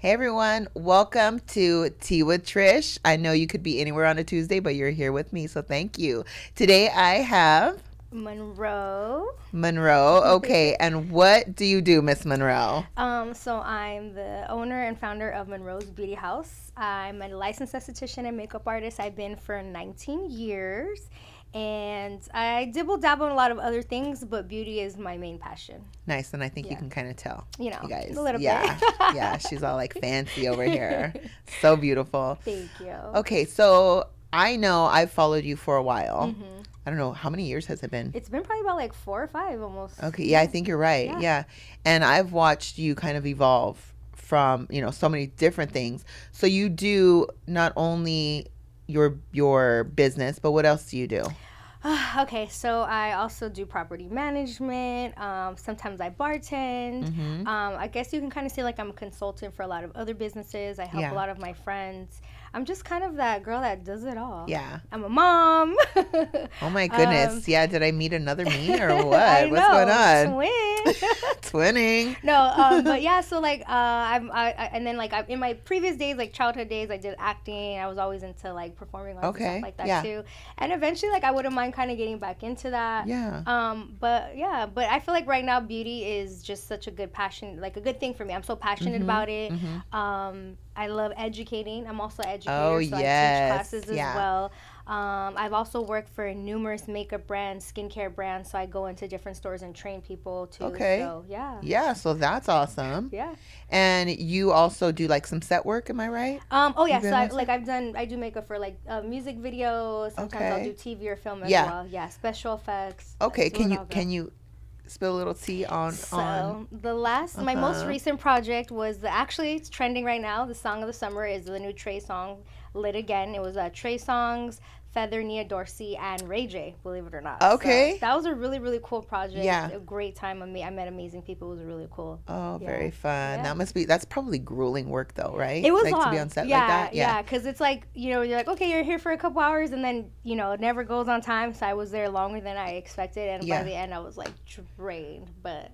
Hey everyone, welcome to Tea with Trish. I know you could be anywhere on a Tuesday, but you're here with me, so thank you. Today I have Monroe. Monroe. Okay, and what do you do, Miss Monroe? So I'm the owner and founder of Monroe's Beauty House. I'm a licensed esthetician and makeup artist. I've been for 19 years, and I dibble dabble in a lot of other things, but beauty is my main passion. Nice, and I think you can kind of tell. You know, guys. a little Yeah, bit. yeah, she's all like fancy over here. So beautiful. Thank you. Okay, so I know I've followed you for a while. I don't know, how many years has it been? It's been probably about like 4 or 5 almost. Okay, yeah, I think you're right. Yeah. And I've watched you kind of evolve from, so many different things. So you do not only your business, but what else do you do? Okay, so I also do property management. Sometimes I bartend. I guess you can kind of say like I'm a consultant for a lot of other businesses. I help a lot of my friends. I'm just kind of that girl that does it all. Yeah. I'm a mom. Oh my goodness. Did I meet another me or what? I know, What's going on? Twin. Twinning. No, but yeah, so like and then like in my previous days, like childhood days, I did acting. I was always into like performing arts and stuff like that too. And eventually like I wouldn't mind kind of getting back into that. Yeah. But I feel like right now beauty is just such a good passion, like a good thing for me. I'm so passionate about it. I love educating. I'm also an educator, so I teach classes as well. I've also worked for numerous makeup brands, skincare brands, so I go into different stores and train people too. Okay. So, yeah. Yeah, so that's awesome. Yeah. And you also do like some set work, am I right? Oh yeah, so I do makeup for like music videos. Sometimes I'll do TV or film as well. Yeah, special effects. Okay, can you spill a little tea on my most recent project was it's trending right now. The song of the summer is the new Trey song, Lit Again. It was Trey Songz, Feather, Nia Dorsey, and Ray J, believe it or not. Okay. So that was a really, really cool project. Yeah. A great time. I met amazing people. It was really cool. Oh, very fun. Yeah. That's probably grueling work though, right? It was like long. To be on set like that? Yeah, because it's like, you're like, okay, you're here for a couple hours, and then, it never goes on time. So I was there longer than I expected, and by the end, I was like drained, But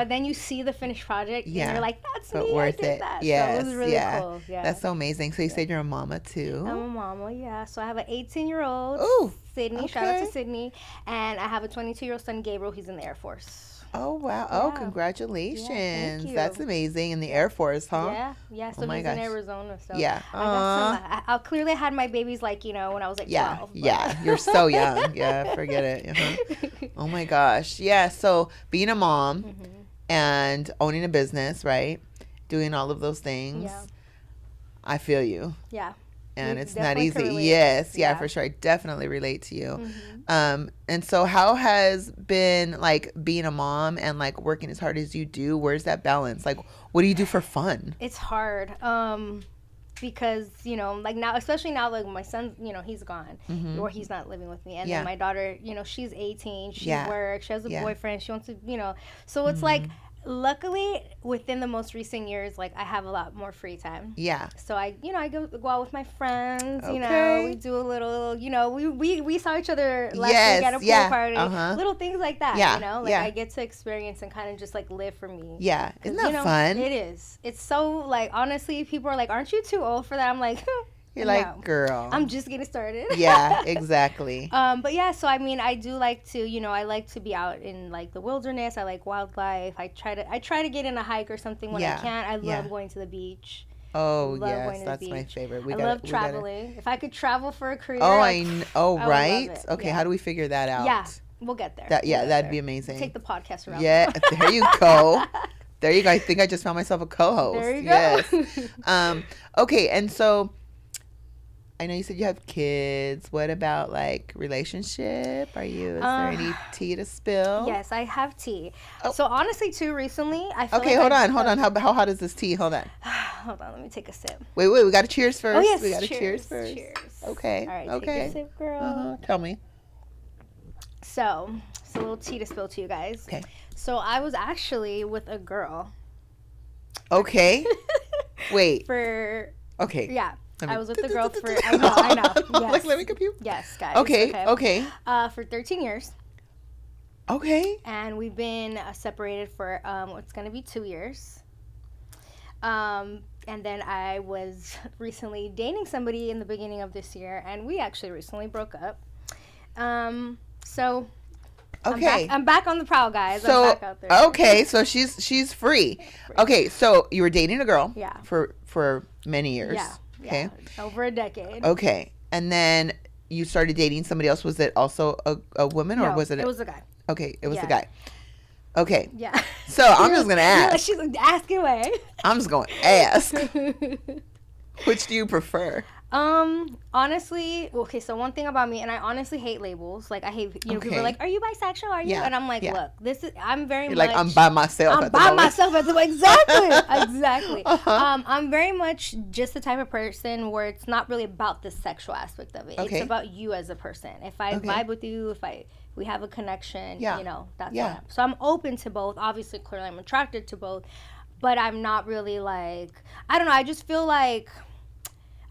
then you see the finished project, and you're like, that's me, worth I did it. that. Yes, so it was really cool. Yeah. That's so amazing. So you said you're a mama too? I'm a mama, yeah. So I have an 18-year-old, Sydney, shout out to Sydney, and I have a 22-year-old son, Gabriel. He's in the Air Force. Oh, wow. Yeah. Oh, congratulations. Yeah, thank you. That's amazing. In the Air Force, huh? Yeah. So he's in Arizona. So yeah. I clearly had my babies when I was like 12. Yeah. You're so young. Yeah, forget it. Oh my gosh. Yeah. So being a mom and owning a business, right? Doing all of those things. Yeah. I feel you. Yeah. And it's not easy. Yes, yeah, for sure. I definitely relate to you. And so how has been like being a mom and like working as hard as you do? Where's that balance? Like, what do you do for fun? It's hard. Because, like now, especially now, like my son, he's gone or he's not living with me. And then my daughter, she's 18, she works, she has a boyfriend, she wants to, so it's like, luckily within the most recent years, like I have a lot more free time. Yeah. So I go out with my friends, we do a little, we saw each other last week at a pool party, little things like that, I get to experience and kind of just like live for me. Yeah. Isn't that fun? It is. It's so like, honestly, people are like, aren't you too old for that? I'm like, You're like, girl. I'm just getting started. Yeah, exactly. But yeah, so I mean, I do like to, I like to be out in like the wilderness. I like wildlife. I try to get in a hike or something when I can. I love going to the beach. Oh, yes, that's my favorite. I love traveling. If I could travel for a career. I right? Love it. Okay, how do we figure that out? Yeah, we'll get there. That'd be amazing. Take the podcast around. Yeah, there you go. There you go. I think I just found myself a co-host. There you go. Yes. Okay, and so I know you said you have kids. What about like relationship? Is there any tea to spill? Yes, I have tea. Oh. So honestly, too, recently I feel hold on. How hot is this tea? Hold on. Hold on, let me take a sip. Wait, we got to cheers first. Oh yes, we got to cheers first. Cheers. Okay. All right, okay. Take a sip, girl. Tell me. So a little tea to spill to you guys. Okay. So I was actually with a girl. Okay. Wait. Okay. Yeah. I was with the girl for, I know. Yes. Like, let me compute. Yes, guys. Okay. For 13 years. Okay. And we've been separated for, it's going to be 2 years. And And then I was recently dating somebody in the beginning of this year, and we actually recently broke up. So okay, I'm back on the prowl, guys. So I'm back out there. Okay, so she's free. Okay, so you were dating a girl, for many years. Yeah. Okay. Yeah, over a decade. Okay, and then you started dating somebody else. Was it also a woman, or was it? It was a guy. Okay, it was the guy. Okay. Yeah. So I'm just gonna ask. She's like, ask away. I'm just gonna ask. Which do you prefer? Honestly, okay, so one thing about me, and I honestly hate labels. Like, I hate, people are like, are you bisexual? Are you? Yeah. And I'm like, look, I'm very You're much. Like, I'm by myself. Exactly. I'm very much just the type of person where it's not really about the sexual aspect of it. Okay. It's about you as a person. If I vibe with you, we have a connection, that's what I am. So I'm open to both. Obviously, clearly I'm attracted to both, but I'm not really like, I don't know, I just feel like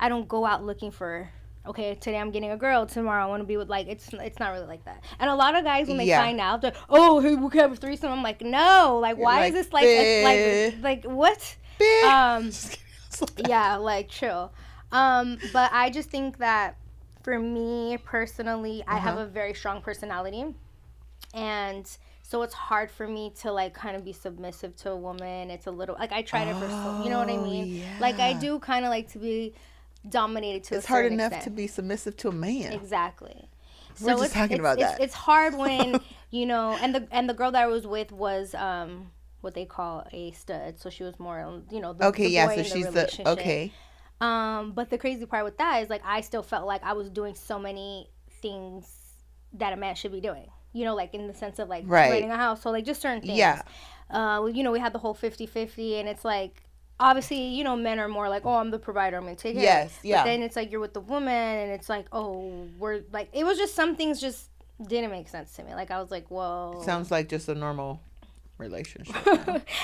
I don't go out looking for, okay, today I'm getting a girl, tomorrow I want to be with, like, it's not really like that. And a lot of guys, when they find out, they're, oh, hey, we can have a threesome. I'm like, no, like, why is this like what? Yeah, like, chill. But I just think that for me personally, I have a very strong personality, and so it's hard for me to, like, kind of be submissive to a woman. It's a little, like, I try to pursue, you know what I mean? Yeah. Like, I do kind of like to be dominated to a certain extent. It's hard enough to be submissive to a man. Exactly. We're just talking about that. It's hard when, and the girl that I was with was what they call a stud. So she was more, the boy so she's the relationship. Okay. But the crazy part with that is, like, I still felt like I was doing so many things that a man should be doing. Like, in the sense of, like, renting a house. So, like, just certain things. Yeah. We had the whole 50-50, and it's like, obviously, men are more like, oh, I'm the provider, I'm going to take care of it. Yes, yeah. But then it's like, you're with the woman, and it's like, oh, we're, like, it was just, some things just didn't make sense to me. Like, I was like, whoa. Sounds like just a normal relationship.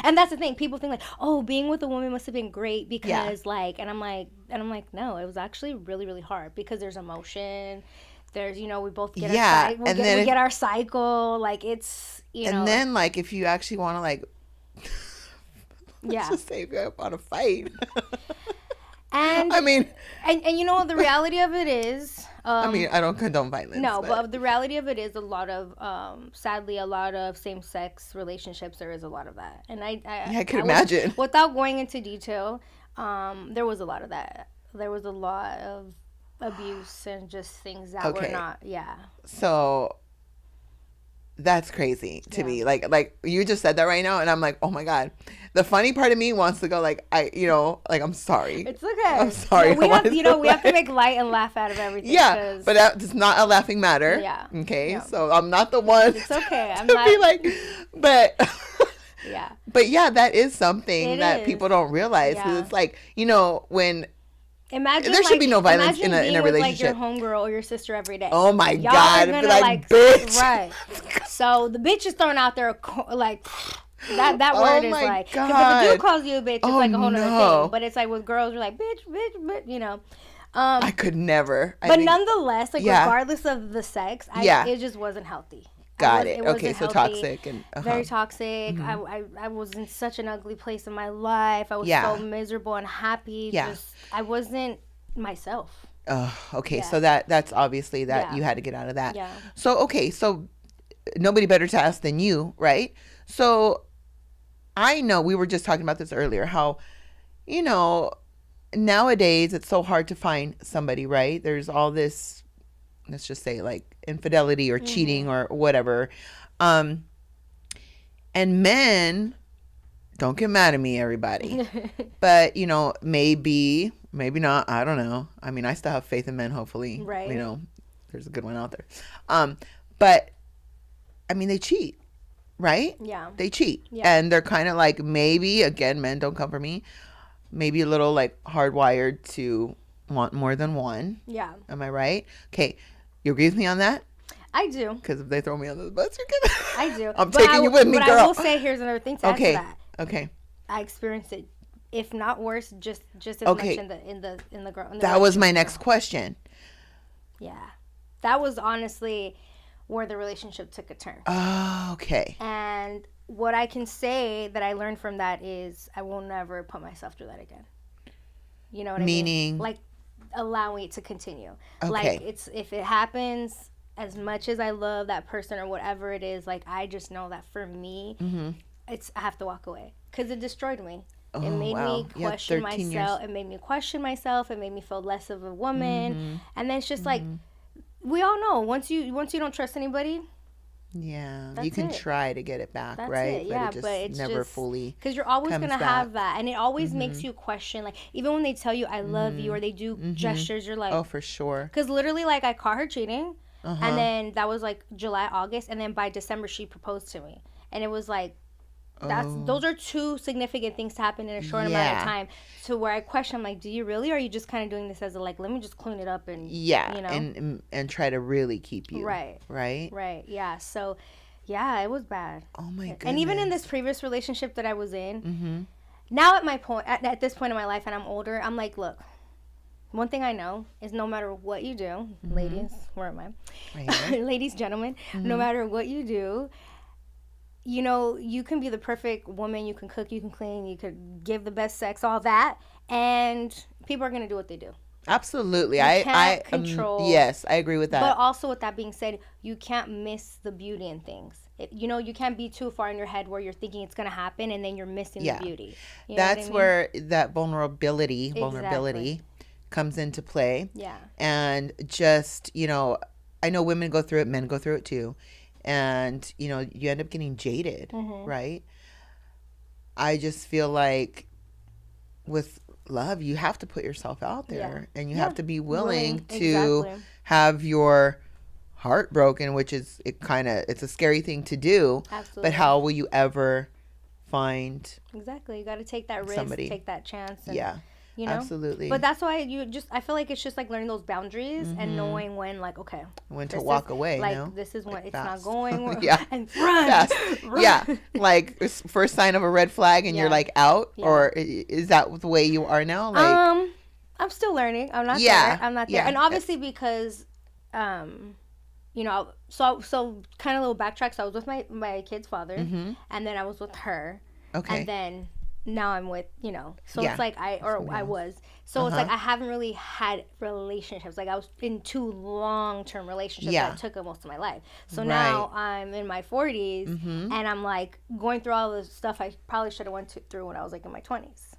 And that's the thing. People think, like, oh, being with a woman must have been great because, like, and I'm like, no, it was actually really, really hard because there's emotion. There's, we both get we get our cycle. Like, it's, And then, like, if you actually want to, like, let's just say if you want to fight. And I mean, and the reality of it is, I mean, I don't condone violence. No, but the reality of it is a lot of, sadly, a lot of same-sex relationships. There is a lot of that, and I could imagine. Without going into detail, there was a lot of that. There was a lot of abuse and just things that were not. Yeah. So that's crazy to me. Like you just said that right now, and I'm like, oh my God. The funny part of me wants to go like, I'm sorry. It's okay. I'm sorry. We have to make light and laugh out of everything. Yeah, but that's not a laughing matter. Yeah. Okay, yeah. So I'm not the one. It's okay. I'm not. Be like, but. Yeah. But yeah, that is something that people don't realize. Because it's like, when. Imagine there should be no violence in a relationship. With, like, your homegirl or your sister every day. Oh my God! Y'all are gonna, like, bitch. Right. So the bitch is thrown out there like. That word is like, because if a dude calls you a bitch, it's like a whole other thing. But it's like with girls, you're like, bitch, I could never. But nonetheless, like, regardless of the sex, it just wasn't healthy. Got it. Okay, so toxic and very toxic. Mm-hmm. I was in such an ugly place in my life. I was so miserable and happy. Yeah. I wasn't myself. Okay, so that's obviously that you had to get out of that. Yeah. So so nobody better to ask than you, right? So I know we were just talking about this earlier, how, nowadays it's so hard to find somebody, right? There's all this, let's just say, like, infidelity or cheating or whatever. And men, don't get mad at me, everybody. But, maybe not. I don't know. I mean, I still have faith in men, hopefully. Right. There's a good one out there. But, I mean, they cheat. Right? Yeah. They cheat. Yeah. And they're kind of like, maybe, again, men, don't come for me, maybe a little, like, hardwired to want more than one. Yeah. Am I right? Okay. You agree with me on that? I do. Because if they throw me on the bus, you're good. I do. I'm taking you with me, girl. But I will say, here's another thing to add to that. Okay. I experienced it, if not worse, just as much in the girl. That was my next question. Yeah. That was honestly where the relationship took a turn. Oh, okay. And what I can say that I learned from that is I will never put myself through that again. You know what I mean? Like allowing it to continue. Okay. Like if it happens, as much as I love that person or whatever it is, like I just know that for me, I have to walk away because it destroyed me. It made me question myself. It made me question myself. It made me feel less of a woman. And then it's just like, we all know once you don't trust anybody. Yeah, you can try to get it back, right? Yeah, but it's never fully, because you're always gonna have that, and it always makes you question. Like even when they tell you "I love you" or they do gestures, you're like, oh, for sure. Because literally, like I caught her cheating, and then that was like July, August, and then by December she proposed to me, and it was like. Those are two significant things to happen in a short amount of time. To where I question, I'm like, do you really, or are you just kind of doing this as a like, let me just clean it up and you know, and try to really keep you right. Yeah. So, yeah, it was bad. Oh my goodness. And even in this previous relationship that I was in, now at my point, at this point in my life, and I'm older, I'm like, look, one thing I know is no matter what you do, ladies, where am I? Right. Ladies, gentlemen, no matter what you do. You know, you can be the perfect woman. You can cook, you can clean, you could give the best sex, all that, and people are gonna do what they do. Absolutely, I can't control. Yes, I agree with that. But also, with that being said, you can't miss the beauty in things. You know, you can't be too far in your head where you're thinking it's gonna happen, and then you're missing the beauty. You know That's what I mean? where that vulnerability comes into play. Yeah, and just I know women go through it, men go through it too. And, you end up getting jaded, right? I just feel like with love, you have to put yourself out there and you have to be willing to have your heart broken, which is, it's a scary thing to do. Absolutely. But how will you ever find Exactly. You got to take that risk, take that chance. And, you know? Absolutely. But that's why I feel like it's just like learning those boundaries and knowing when, like, okay. When to walk away, like, this is when it's fast. Not going. And run. Fast. Run. Yeah. Like, first sign of a red flag and you're like out? Yeah. Or is that the way you are now? Like, I'm still learning. I'm not there. I'm not there. Yeah. And obviously because, so kind of a little backtrack. So I was with my kid's father and then I was with her. Okay. And then now I'm with, so it's like I was. So it's like I haven't really had relationships. Like I was in 2 long-term relationships that took up most of my life. So now I'm in my 40s and I'm like going through all the stuff I probably should have went through when I was like in my 20s.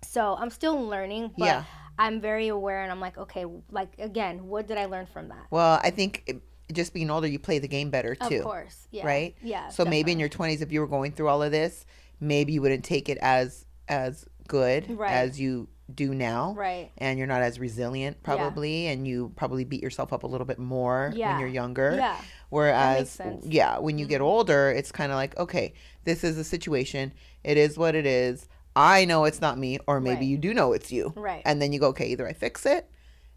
So I'm still learning, but I'm very aware and I'm like, okay, like again, what did I learn from that? Well, I think just being older, you play the game better too. Of course, yeah. Right? Yeah. So maybe in your 20s, if you were going through all of this, maybe you wouldn't take it as good as you do now. Right. And you're not as resilient probably, and you probably beat yourself up a little bit more when you're younger. Yeah. Whereas, when you get older, it's kind of like, okay, this is a situation. It is what it is. I know it's not me, or maybe you do know it's you. Right. And then you go, okay, either I fix it,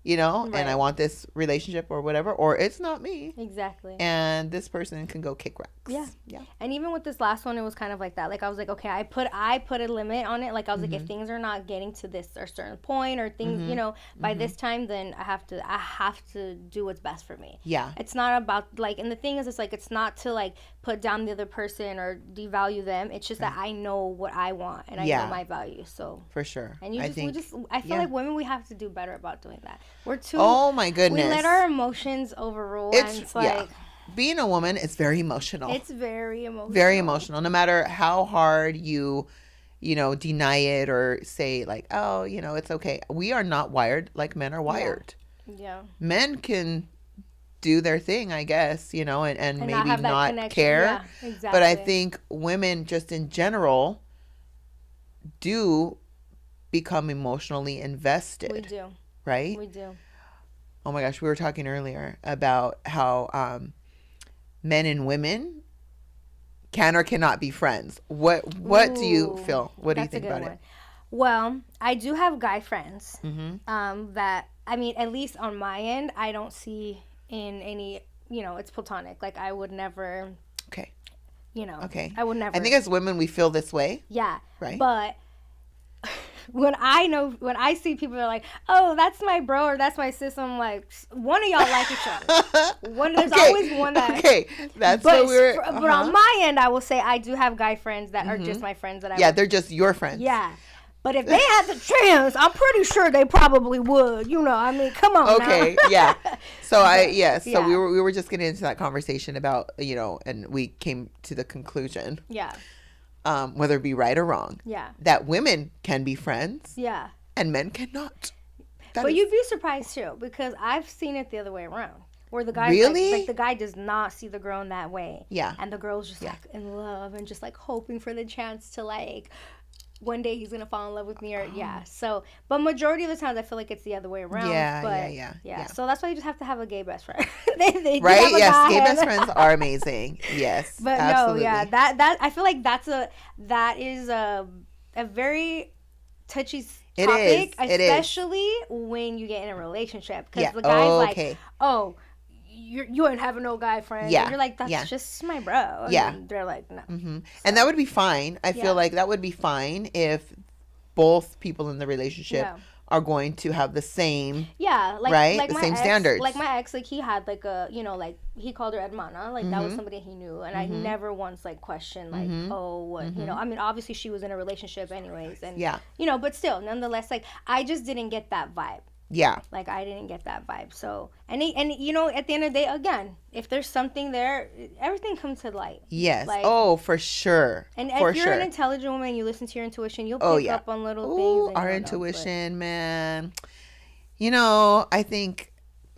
and I want this relationship or whatever, or it's not me. Exactly. And this person can go kick rocks. Yeah. And even with this last one, it was kind of like that. Like I was like, okay, I put a limit on it. Like I was like, if things are not getting to this or certain point or things, by this time, then I have to do what's best for me. Yeah. It's not about like, and the thing is, it's like, it's not to like put down the other person or devalue them. It's just that I know what I want and I know my values. So for sure. And I feel like women, we have to do better about doing that. We're too. Oh my goodness. We let our emotions overrule. It's like being a woman is very emotional. It's very emotional. Very emotional. No matter how hard you deny it or say like, oh, it's okay. We are not wired like men are wired. Yeah. Men can do their thing, I guess, and maybe not care. Yeah, exactly. But I think women just in general do become emotionally invested. We do. Right? We do. Oh my gosh, we were talking earlier about how men and women can or cannot be friends. What do you feel? What do you think about it? Well, I do have guy friends that, I mean, at least on my end, I don't see in any, it's platonic. Like I would never. Okay. Okay. I would never. I think as women, we feel this way. Yeah. Right. But when I see people that are like, oh, that's my bro or that's my sis, I'm like, one of y'all like each other. There's always one that. Okay, that's what we were. But on my end, I will say I do have guy friends that are just my friends that I. Yeah, they're just your friends. Yeah, But if they had the chance, I'm pretty sure they probably would. You know, I mean, come on. Okay, yeah. So we were just getting into that conversation about, you know, and we came to the conclusion. Yeah. Whether it be right or wrong. Yeah. That women can be friends. Yeah. And men cannot. But you'd be surprised too, because I've seen it the other way around. Where the guy, really? like the guy does not see the girl in that way. Yeah. And the girl's just like in love and just like hoping for the chance to like one day he's gonna fall in love with me, or so, but majority of the times I feel like it's the other way around. Yeah. So that's why you just have to have a gay best friend. They right? Yes, gay best friends are amazing. Yes, but absolutely. No, yeah, that I feel like that is a very touchy topic, especially when you get in a relationship, because the guy's like, oh, you ain't having no guy friend. Yeah. And you're like, that's just my bro. And they're like, no. Mm-hmm. So. And that would be fine. I feel like that would be fine if both people in the relationship are going to have the same, like the same standards. Like my ex, like he had like a, you know, like he called her hermana, like that was somebody he knew, and I never once like questioned like, oh, what, you know, I mean, obviously she was in a relationship anyways, and you know, but still, nonetheless, like I just didn't get that vibe. Yeah. Like, I didn't get that vibe. So, and you know, at the end of the day, again, if there's something there, everything comes to light. Yes. Like, for sure. And if you're an intelligent woman, you listen to your intuition, you'll pick up on little things. And our intuition, man. You know, I think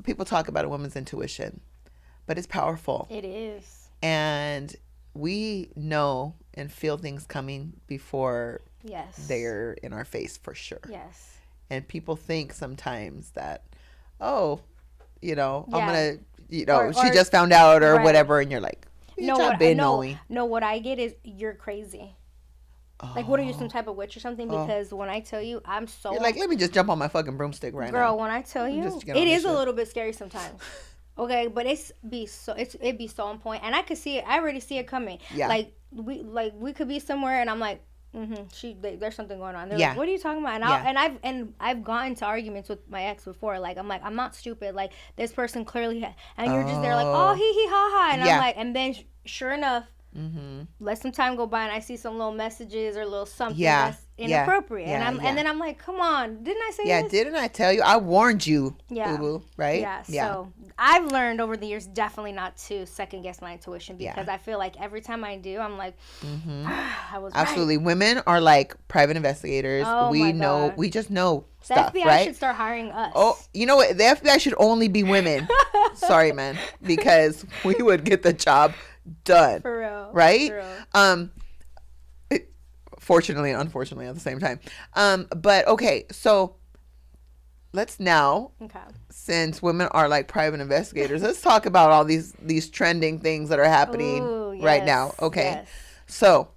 people talk about a woman's intuition, but it's powerful. It is. And we know and feel things coming before they're in our face, for sure. Yes. And people think sometimes that, oh, you know, I'm going to, you know, or she just found out or whatever. And you're like, knowing. No, what I get is you're crazy. Oh. Like, what are you, some type of witch or something? Because when I tell you, I'm so... You're like, let me just jump on my fucking broomstick right now. Girl, when I tell you, it is a little bit scary sometimes. Okay, but it'd be so on point. And I could see it. I already see it coming. Yeah. Like, we could be somewhere and I'm like, there's something going on. They're like, what are you talking about? And I've gotten into arguments with my ex before. Like, I'm like, I'm not stupid. Like, this person clearly and you're just there like, oh, hee hee ha ha. And I'm like, and then sure enough, let some time go by and I see some little messages or little something that's inappropriate. And then I'm like, come on, didn't I say this? Yeah, didn't I tell you? I warned you, boo-boo, right? Yeah, so I've learned over the years definitely not to second guess my intuition, because I feel like every time I do, I'm like, I was absolutely right. Women are like private investigators. We know, God. We just know stuff, the FBI right? should start hiring us. Oh, you know what? The FBI should only be women. Sorry, man, because we would get the job done. For real. Right? For real. Fortunately and unfortunately at the same time. But okay, so let's now, since women are like private investigators, let's talk about all these trending things that are happening right now. Okay. Yes. So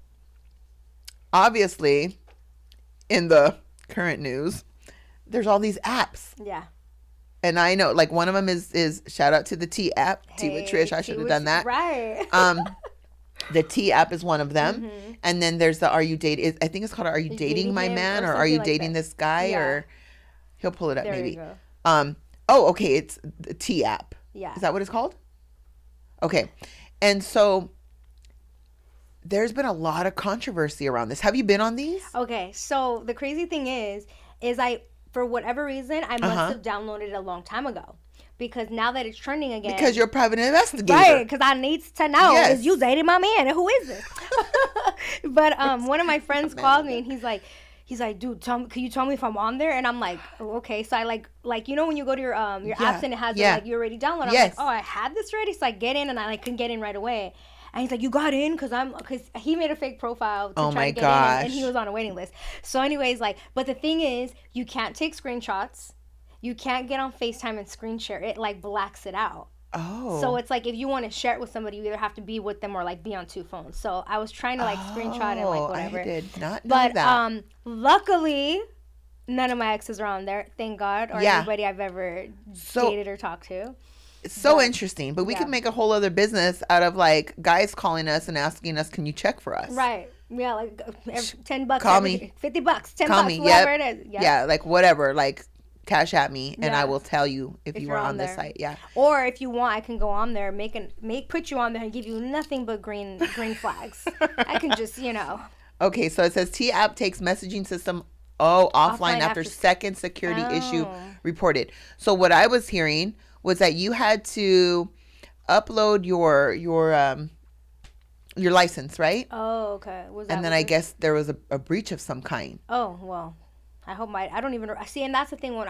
obviously in the current news, there's all these apps. Yeah. And I know, like, one of them is shout out to the Tea app, Tea With Trish. I should have done that. Right. The Tea app is one of them. And then there's the Are You Dating? I think it's called Are You Dating My Man? Or Are You Dating This Guy? Yeah. Or he'll pull it up maybe. You go. Okay. It's the Tea app. Yeah. Is that what it's called? Okay. And so there's been a lot of controversy around this. Have you been on these? Okay. So the crazy thing is for whatever reason, I must have downloaded it a long time ago. Because now that it's trending again. Because you're a private investigator. Right, because I need to know, is you dating my man? And who is this? But one of my friends called me and he's like, dude, can you tell me if I'm on there? And I'm like, oh, okay. So I like you know when you go to your apps and it has like you already downloaded. I'm like, oh, I had this ready. So I get in and I couldn't get in right away. And he's like, you got in? Because he made a fake profile to try to get in, and he was on a waiting list. So anyways, but the thing is, you can't take screenshots. You can't get on FaceTime and screen share. It like blacks it out. Oh. So it's like if you want to share it with somebody, you either have to be with them or like be on two phones. So I was trying to like screenshot and like whatever. I did not know that. But luckily, none of my exes are on there. Thank God. Or anybody I've ever dated or talked to. It's so interesting, but we could make a whole other business out of like guys calling us and asking us, "Can you check for us?" Right? Yeah, like $10, call me, $50, $10, whatever it is. Yep. Yeah, like whatever, like cash at me, and I will tell you if you are on this site. Yeah. Or if you want, I can go on there, put you on there, and give you nothing but green flags. I can just, Okay, so it says Tea app takes messaging system Oh, offline after second security issue reported. So what I was hearing was that you had to upload your license, right? Oh, okay. And then I guess there was a breach of some kind. Oh, well, I hope I don't even see. And that's the thing, when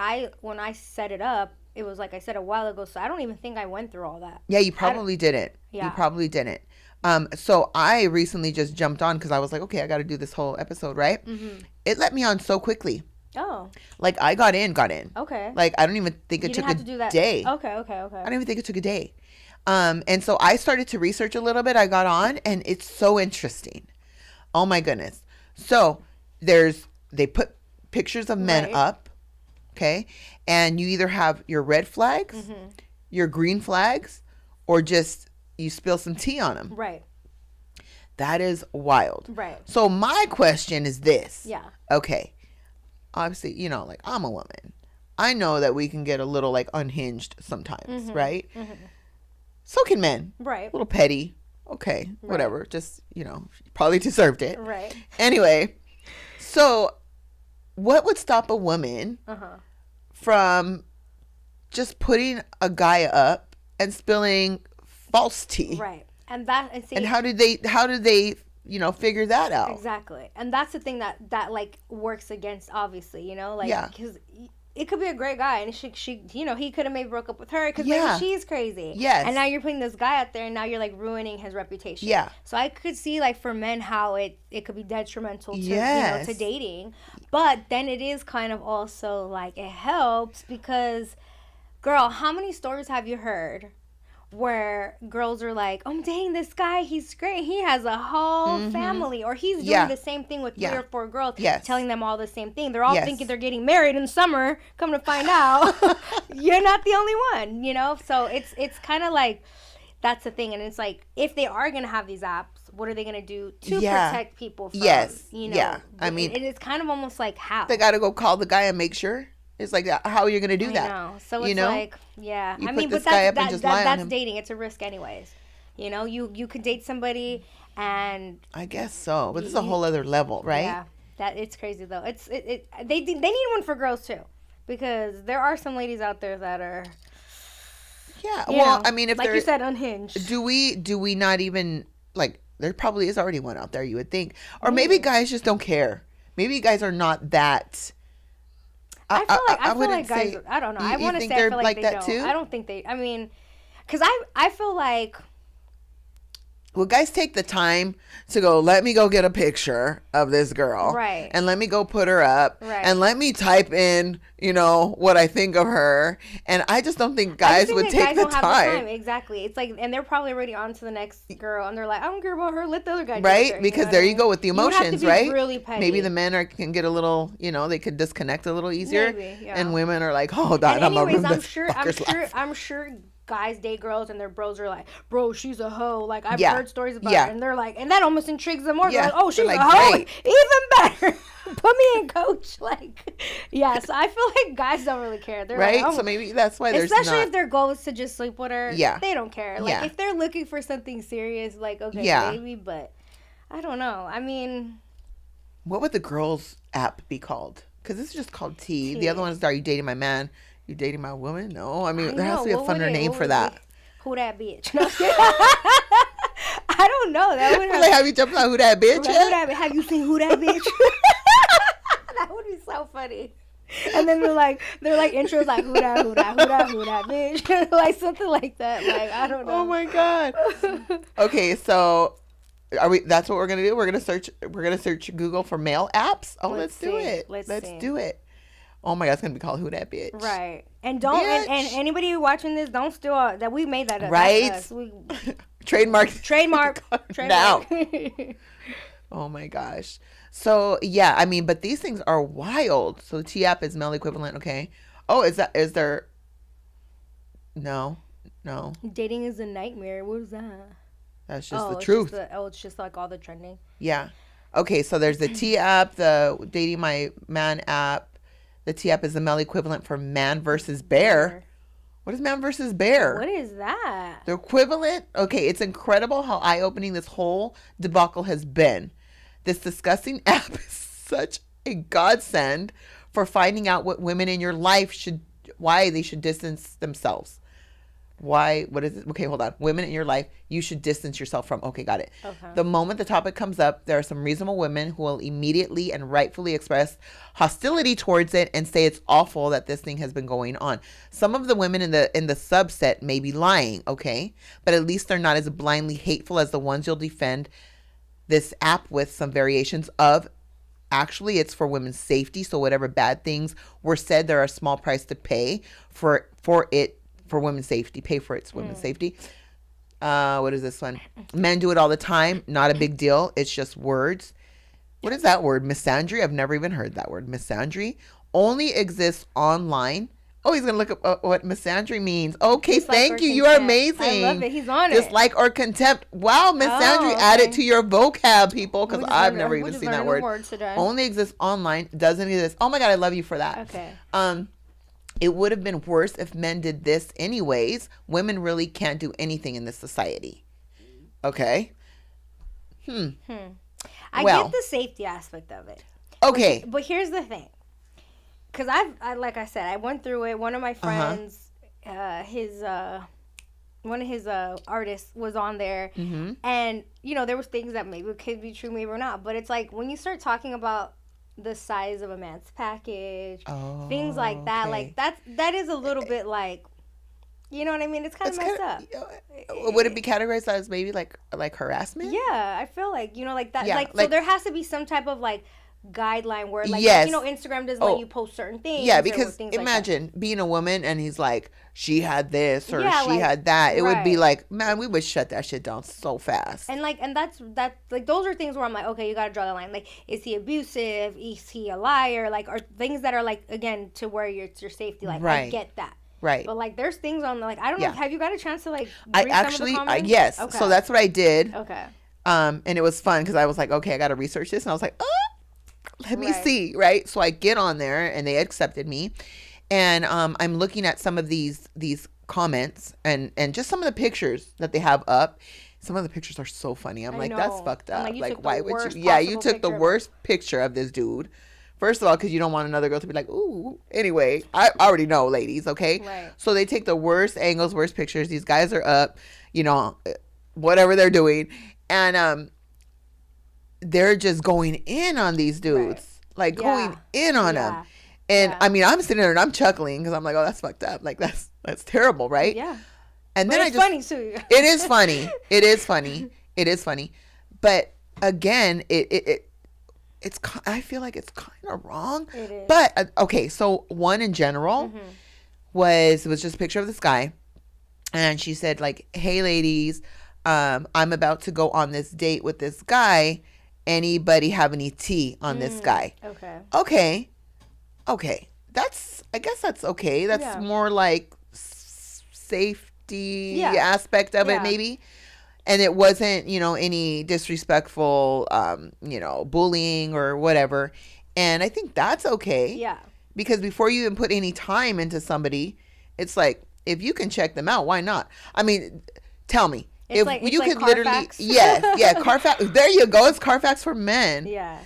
I set it up, it was like I said a while ago, so I don't even think I went through all that. Yeah, you probably didn't. Yeah. You probably didn't. So I recently just jumped on because I was like, okay, I got to do this whole episode, right? Mm-hmm. It let me on so quickly. Oh. Like I got in. Okay. Like I don't even think it took a day. Okay. I don't even think it took a day. And so I started to research a little bit. I got on, and it's so interesting. Oh my goodness. So they put pictures of men up, okay? And you either have your red flags, mm-hmm. your green flags, or just you spill some tea on them. Right. That is wild. Right. So my question is this. Yeah. Okay. Obviously, like I'm a woman. I know that we can get a little like unhinged sometimes, mm-hmm. right? Mm-hmm. So can men. Right. A little petty. Okay. Right. Whatever. Just, probably deserved it. Right. Anyway. So what would stop a woman from just putting a guy up and spilling false tea? Right. And how do they figure that out? Exactly. And that's the thing that like works against, obviously, because it could be a great guy, and she he could have maybe broke up with her because maybe she's crazy. Yes. And now you're putting this guy out there, and now you're like ruining his reputation. Yeah. So I could see like for men how it could be detrimental to to dating, but then it is kind of also like it helps because, girl, how many stories have you heard where girls are like, oh, I'm dating this guy, he's great, he has a whole mm-hmm. family, or he's doing the same thing with 3 or 4 girls, telling them all the same thing. They're all thinking they're getting married in summer, come to find out you're not the only one, so it's kind of like that's the thing. And it's like, if they are going to have these apps, what are they going to do to protect people from, I mean, it's kind of almost like how they got to go call the guy and make sure. It's like, how are you going to do that? I know. So it's like, yeah. You put this guy up and just lie on him. That's dating. It's a risk anyways. You could date somebody and... I guess so. But this is a whole other level, right? Yeah. It's crazy, though. They need one for girls, too. Because there are some ladies out there that are... Yeah. Well, I mean, if like you said, unhinged. Do we not even... Like, there probably is already one out there, you would think. Or maybe guys just don't care. Maybe guys are not that... I feel like guys, I don't know. I want to say I feel like they don't. Too? I don't think they, I mean, because I feel like... Well, guys take the time to go, let me go get a picture of this girl. Right. And let me go put her up. Right. And let me type in, what I think of her. And I just don't think guys would take the time. Exactly. It's like, and they're probably already on to the next girl. And they're like, I don't care about her. Let the other guy do right? it. Because there you go with the emotions, you have to be right? really petty. Maybe the men can get a little, they could disconnect a little easier. Maybe, yeah. And women are like, hold on, I'm going to ruin this fucker's life. I'm sure guys date girls and their bros are like, bro, she's a hoe. Like, I've heard stories about her. And they're like, and that almost intrigues them more. They're like, oh, she's a hoe. Great. Even better. Put me in, coach. Like, so I feel like guys don't really care. They're right? Like, oh. So maybe that's why there's especially if their goal is to just sleep with her. Yeah. They don't care. Like, if they're looking for something serious, like, okay, maybe, but I don't know. I mean, what would the girls app be called? Because this is just called Tea. The other one is, are you dating my man? You dating my woman? No. I mean, there has to be a funner name for that. Who that bitch? No, I don't know. That would like, have you jumped on Who That Bitch? Have you seen Who That Bitch? That would be so funny. And then they're like intros like who that bitch, like something like that. Like, I don't know. Oh my god. Okay, so that's what we're gonna do. We're gonna search Google for male apps. Oh, let's do it. Let's do it. Oh my god, it's gonna be called Who That Bitch. Right. And don't and anybody watching this, don't steal that we made that up. Right. Trademark now. Oh my gosh. So yeah, I mean, but these things are wild. So the T app is male equivalent, okay. Oh, is there No. Dating is a nightmare. What is that? That's just the truth. It's just like all the trending. Yeah. Okay, so there's the T app, the Dating My Man app. The T app is the male equivalent for Man versus Bear. What is Man versus Bear? What is that? The equivalent? Okay, it's incredible how eye-opening this whole debacle has been. This disgusting app is such a godsend for finding out what women in your life why they should distance themselves. Why? What is it? Okay, hold on. Women in your life, you should distance yourself from. Okay, got it. Okay. The moment the topic comes up, there are some reasonable women who will immediately and rightfully express hostility towards it and say it's awful that this thing has been going on. Some of the women in the subset may be lying, okay? But at least they're not as blindly hateful as the ones you'll defend this app with some variations of. Actually, it's for women's safety, so whatever bad things were said, there are a small price to pay for it. For women's safety, pay for its women's safety. What is this one? Men do it all the time. Not a big deal. It's just words. What is that word? Misandry? I've never even heard that word. Misandry only exists online. Oh, he's going to look up what misandry means. Okay, dislike thank you. You are amazing. I love it. He's on it. Dislike or contempt. Wow, misandry. Okay. Add it to your vocab, people, because I've never even seen that word. Only exists online. Doesn't exist. Oh my God, I love you for that. Okay. It would have been worse if men did this anyways. Women really can't do anything in this society. Okay. I get the safety aspect of it. Okay. But here's the thing. Because I like I said, I went through it. One of my friends, one of his artists was on there. Mm-hmm. And, there was things that maybe could be true, maybe or not. But it's like when you start talking about the size of a man's package, things like that. Okay. Like that is a little bit like, you know what I mean? It's kind of messed up. Would it be categorized as maybe like harassment? Yeah, I feel like like that. Yeah, so there has to be some type of like guideline where like yes. Instagram doesn't let you post certain things. Yeah, because imagine being a woman and he's like, she had this or she had that. It would be like, man, we would shut that shit down so fast. And that's like those are things where I'm like, okay, you gotta draw the line. Like, is he abusive? Is he a liar? Like, are things that are like, again, to where it's your safety. Like, right. I get that. Right. But like, there's things on like, I don't know. Have you got a chance to like read some of the comments? Yes. Okay. So that's what I did. Okay. And it was fun because I was like, okay, I got to research this. And I was like, let me see. Right. So I get on there and they accepted me. And I'm looking at some of these comments and just some of the pictures that they have up. Some of the pictures are so funny. I'm like, that's fucked up. Like why would you? Yeah, you took the worst picture of this dude. First of all, because you don't want another girl to be like, ooh. Anyway, I already know, ladies, okay? Right. So they take the worst angles, worst pictures. These guys are up, whatever they're doing. And they're just going in on these dudes. Right. Like, going in on them. And, I mean, I'm sitting there and I'm chuckling because I'm like, oh, that's fucked up. Like, that's terrible, right? Yeah. And but then it's funny, too. It is funny. It is funny. It is funny. But, again, it's I feel like it's kind of wrong. It is. But okay, so one in general was just a picture of this guy, and she said like, "Hey ladies, I'm about to go on this date with this guy. Anybody have any tea on this guy?" Okay. I guess that's okay. That's more like safety aspect of it, maybe. And it wasn't, any disrespectful, bullying or whatever. And I think that's okay. Yeah. Because before you even put any time into somebody, it's like, if you can check them out, why not? I mean, tell me. It's if you could literally, Carfax. There you go. It's Carfax for men. Yeah.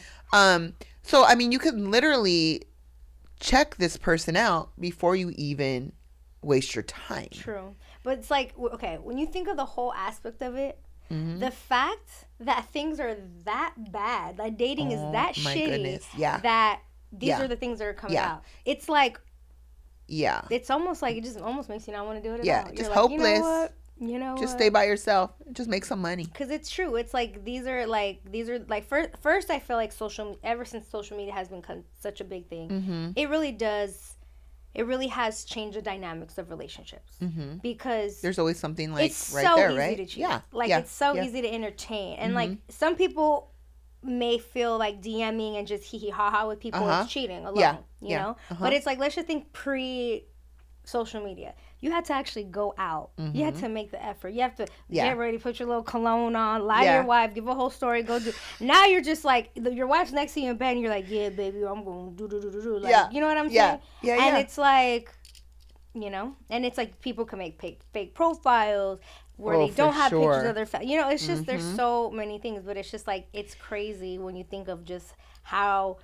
So, I mean, you could literally check this person out before you even waste your time. True. But it's like, okay, when you think of the whole aspect of it, the fact that things are that bad, that dating is that shitty, that these are the things that are coming out. It's like, it's almost like, it just almost makes you not want to do it at all. Just You're hopeless. Like, you know what? Just stay by yourself. Just make some money. Because it's true. It's like, these are like, first I feel like ever since social media has become such a big thing, it really has changed the dynamics of relationships because there's always something like it's right so there, easy right? to cheat. It's so easy to entertain, and like some people may feel like DMing and just hee hee ha ha with people is cheating alone, you know. But it's like, let's just think pre-social media. You had to actually go out. You had to make the effort. You have to get ready, put your little cologne on, lie to your wife, give a whole story, go do. Now you're just like, your wife's next to you in bed, and you're like, yeah, baby, I'm going to do. Like, you know what I'm saying? And it's like, and it's like people can make fake profiles where they don't have pictures of their it's just, there's so many things, but it's just like, it's crazy when you think of just how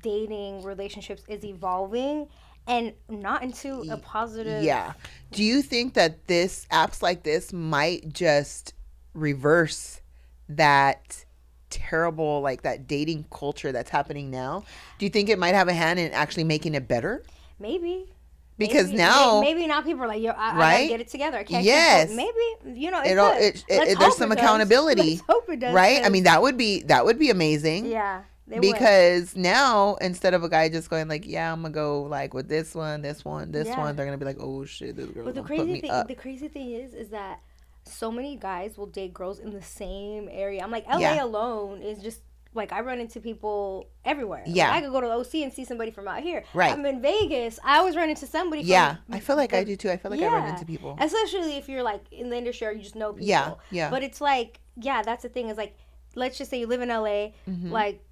dating relationships is evolving and not into a positive. Yeah. Do you think that apps like this might just reverse that terrible, like that dating culture that's happening now? Do you think it might have a hand in actually making it better? Maybe. Because now maybe now people are like, yo, I gotta get it together. I can't. Yes. Maybe there's some accountability. Let's hope it does. Right? I mean, that would be amazing. Yeah. Because now instead of a guy just going like, yeah, I'm gonna go like with this one, they're gonna be like, oh shit, this girl. But the crazy thing is that so many guys will date girls in the same area. I'm like, LA alone is just like, I run into people everywhere. Yeah. Like, I could go to OC and see somebody from out here. Right. I'm in Vegas. I always run into somebody. I feel like I do too. I feel like I run into people. Especially if you're like in the industry or you just know people. Yeah. But it's like, that's the thing is like, let's just say you live in LA, like,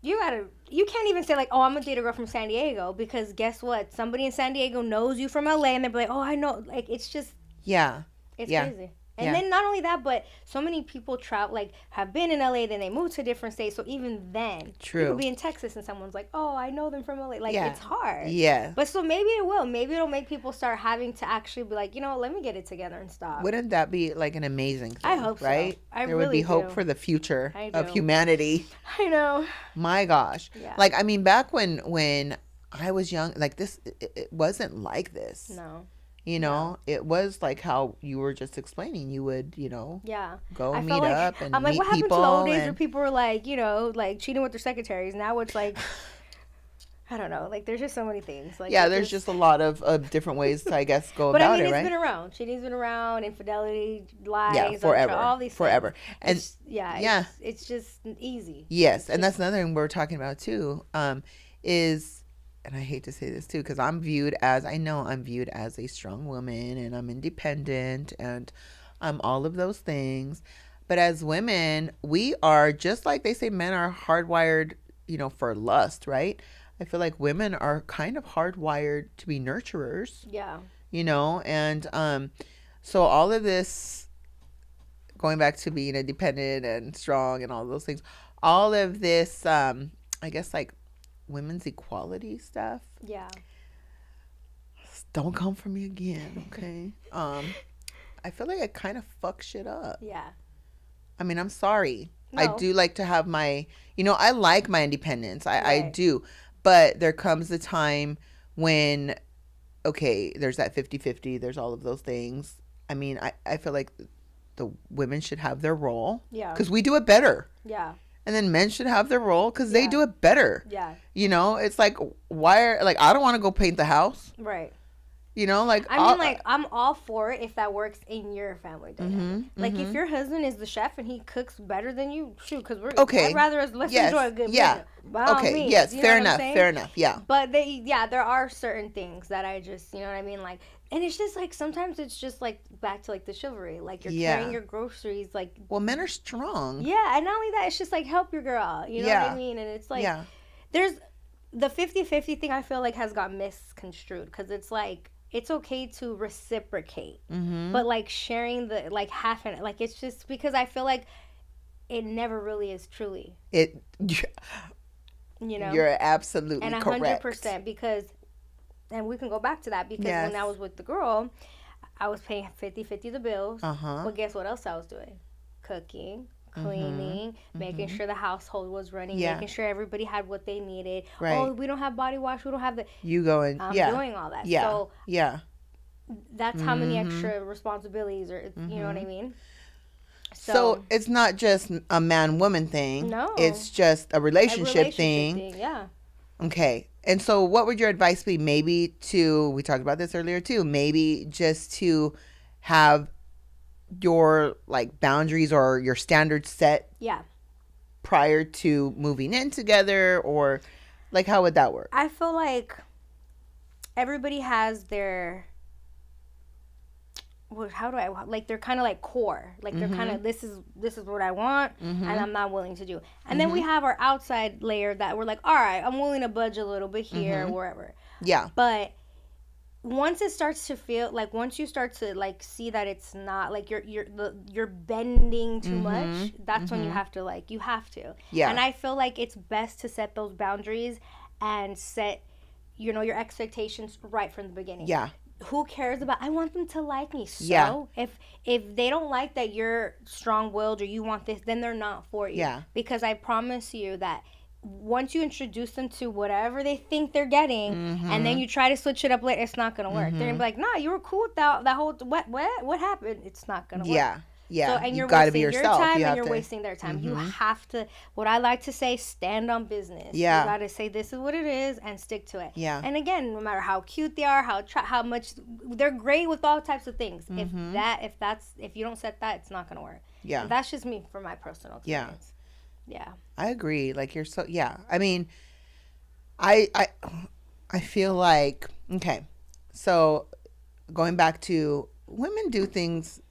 you can't even say like, oh, I'm gonna date a girl from San Diego, because guess what? Somebody in San Diego knows you from LA and they're like, oh, I know. Like, it's just. Yeah. It's crazy. And then not only that, but so many people have been in LA, then they move to a different state. So even then, you could be in Texas and someone's like, oh, I know them from LA. Like, it's hard. Yeah. But so maybe it will. Maybe it'll make people start having to actually be like, you know, let me get it together and stop. Wouldn't that be like an amazing thing? I hope so. Right? There would be hope for the future of humanity. I know. My gosh. Yeah. Like, I mean, back when I was young, like this, it wasn't like this. No. You know, it was like how you were just explaining. You would, you know, go meet up and meet people. I'm like, what happened to the old days where people were like, you know, like cheating with their secretaries? Now it's like, I don't know. Like, there's just so many things. Like, there's just a lot of different ways to, I guess, go about it, right? But I mean, it's been around. Cheating's been around. Infidelity, lies, forever. All these forever. things. And it's just easy. Yes, and that's another thing we're talking about too. Is, and I hate to say this too, because I'm viewed as a strong woman and I'm independent and I'm all of those things. But as women, we are just like they say men are hardwired, you know, for lust, right? I feel like women are kind of hardwired to be nurturers. Yeah. You know, and so all of this, going back to being independent and strong and all those things, all of this, I guess like women's equality stuff. Yeah. Don't come for me again, okay? I feel like I kind of fuck shit up. Yeah. I mean, I'm sorry. No. I do like to have my, you know, I like my independence. I do. But there comes a time when, okay, there's that 50-50. There's all of those things. I mean, I feel like the women should have their role. Yeah. Because we do it better. Yeah. And then men should have their role because they do it better. Yeah. You know, it's like, I don't want to go paint the house. Right. You know, like. I mean, like, I'm all for it if that works in your family dynamic. Like, if your husband is the chef and he cooks better than you, shoot, because I'd rather let's enjoy a good meal. By all means, yes, fair enough, yeah. But there are certain things that I just, you know what I mean? Like, and it's just like, sometimes it's just like back to like the chivalry. Like, you're carrying your groceries, like. Well, men are strong. Yeah, and not only that, it's just like, help your girl out. You know what I mean? And it's like, there's the 50-50 thing I feel like has got misconstrued, because it's like, it's okay to reciprocate, but like sharing the like half and like, it's just because I feel like it never really is truly. You know, you're absolutely and correct. 100%, because, and we can go back to that, because when I was with the girl, I was paying 50-50 the bills. But guess what else I was doing? Cooking, cleaning, making sure the household was running, making sure everybody had what they needed. Right. Oh, we don't have body wash, we don't have the. You going? I'm doing all that. Yeah. So that's how many extra responsibilities, or you know what I mean. So it's not just a man-woman thing. No. It's just a relationship thing. Yeah. Okay. And so what would your advice be? Maybe we talked about this earlier too, maybe just to have your like boundaries or your standards set prior to moving in together, or like how would that work? I feel like everybody has their, how do I, like, they're kind of like core, like they're kind of, this is what I want and I'm not willing to do. And then we have our outside layer that we're like, all right, I'm willing to budge a little bit here or wherever. Yeah. But once it starts to feel like, once you start to like see that it's not like you're bending too much, that's when you have to and I feel like it's best to set those boundaries and set, you know, your expectations right from the beginning. Who cares about, I want them to like me. So if they don't like that you're strong-willed or you want this, then they're not for you. Because I promise you that once you introduce them to whatever they think they're getting, and then you try to switch it up later, it's not gonna work. They're gonna be like, nah, you were cool with that whole what happened? It's not gonna work. So, and you're wasting your time and you're wasting their time. You have to, what I like to say, stand on business. You gotta say, this is what it is, and stick to it. And again, no matter how cute they are, how much, they're great with all types of things. If you don't set that, it's not gonna work. And that's just me from my personal experience. I agree. Like, you're so, I mean, I feel like, okay, so going back to, women do things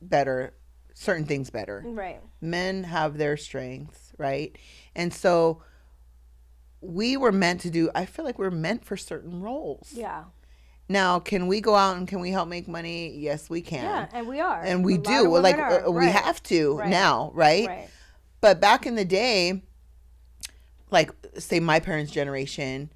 better, certain things better. Right. Men have their strengths, right? And so we were meant to do, I feel like we're meant for certain roles. Now, can we go out and can we help make money? Yes, we can. Yeah, and we are. And we do. Like, we have to now, right? But back in the day, like, say my parents' generation,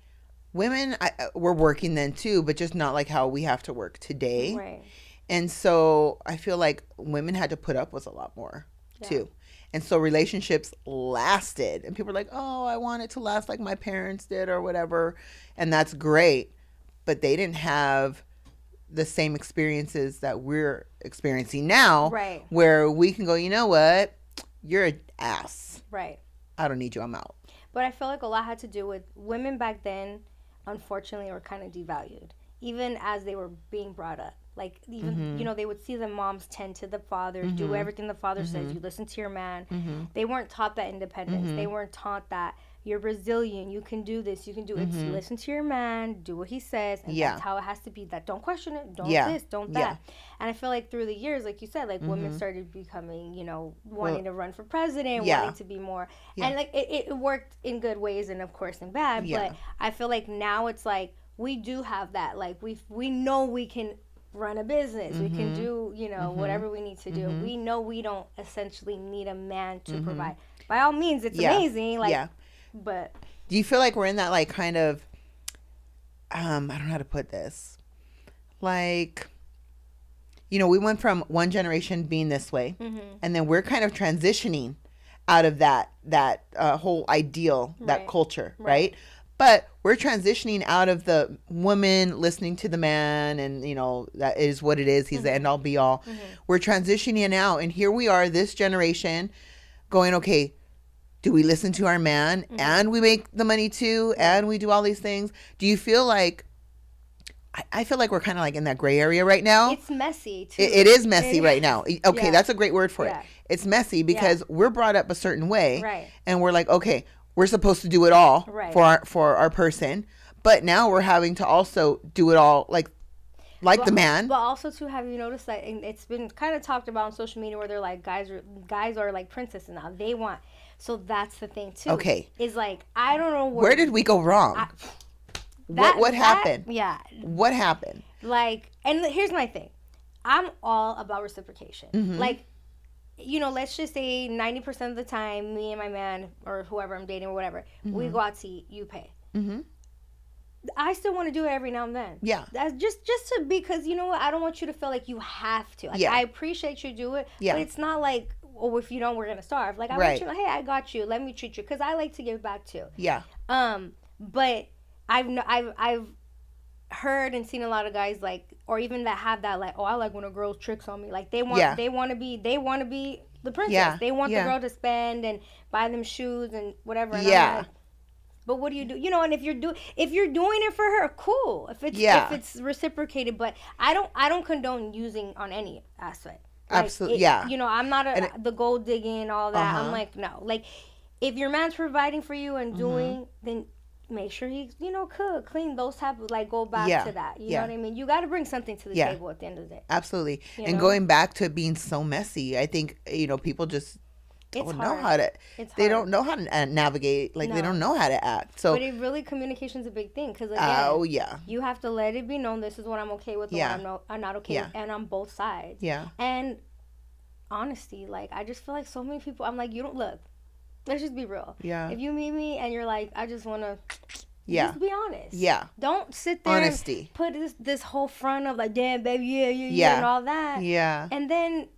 women were working then too, but just not like how we have to work today. Right. And so I feel like women had to put up with a lot more too. And so relationships lasted. And people are like, oh, I want it to last like my parents did or whatever. And that's great. But they didn't have the same experiences that we're experiencing now. Right. Where we can go, you know what? You're an ass. Right. I don't need you. I'm out. But I feel like a lot had to do with women back then, unfortunately, were kind of devalued. Even as they were being brought up. Like, even, you know, they would see the moms tend to the father, do everything the father says. You listen to your man. They weren't taught that independence. They weren't taught that you're Brazilian, you can do this, you can do it. Listen to your man, do what he says, and that's how it has to be. That don't question it, don't this, don't that. And I feel like through the years, like you said, like women started becoming, you know, wanting to run for president, wanting to be more, and like it worked in good ways and of course in bad. But I feel like now it's like we do have that, like we know we can run a business, we can do, you know, whatever we need to do. We know we don't essentially need a man to provide. By all means, it's amazing, like, but do you feel like we're in that, like, kind of I don't know how to put this, like, you know, we went from one generation being this way, and then we're kind of transitioning out of that whole ideal, that culture, right? But we're transitioning out of the woman listening to the man and, you know, that is what it is. He's the end all be all. We're transitioning out. And here we are, this generation, going, okay, do we listen to our man and we make the money too and we do all these things? Do you feel like, I feel like we're kind of like in that gray area right now. It's messy too. It is messy right now. Okay, that's a great word for it. It's messy because we're brought up a certain way. And we're like, okay, we're supposed to do it all for our person, but now we're having to also do it all like the man. But also too, have you noticed that it's been kind of talked about on social media where they're like guys are like princesses now. They want, so that's the thing too. Okay, is like I don't know where did we go wrong. What happened? What happened? Like, and here's my thing, I'm all about reciprocation. Like, you know, let's just say 90% of the time, me and my man or whoever I'm dating or whatever, we go out to eat, you pay. I still want to do it every now and then. That's just to, because you know what, I don't want you to feel like you have to. Like, I appreciate you do it, but it's not like, oh, if you don't, we're gonna starve. Like, I want you, hey, I got you. Let me treat you, because I like to give back too. But I've heard and seen a lot of guys, like, or even that have that, like, oh, I like when a girl tricks on me. Like, they want to be the princess. They want the girl to spend and buy them shoes and whatever. And I'm like, but what do? You know, and if you're doing it for her, cool. If it's reciprocated, but I don't condone using on any aspect. Like, absolutely, You know, I'm not the gold digging, all that. I'm like, no. Like, if your man's providing for you and doing, then make sure he, you know, cook, clean, those type of, like, go back to that. You know what I mean? You got to bring something to the table at the end of the day. Absolutely. And going back to it being so messy, I think, you know, people just don't know how to. They don't know how to navigate. Like, they don't know how to act. So, but it really, communication's a big thing. Because again, you have to let it be known this is what I'm okay with, and what I'm not okay with, and on both sides. Yeah. And honesty, like, I just feel like so many people, I'm like, you don't look. Let's just be real. Yeah. If you meet me and you're like, I just want to. Yeah. Just be honest. Yeah. Don't sit there and put this whole front of like, damn, baby, yeah, and all that. Yeah. And then,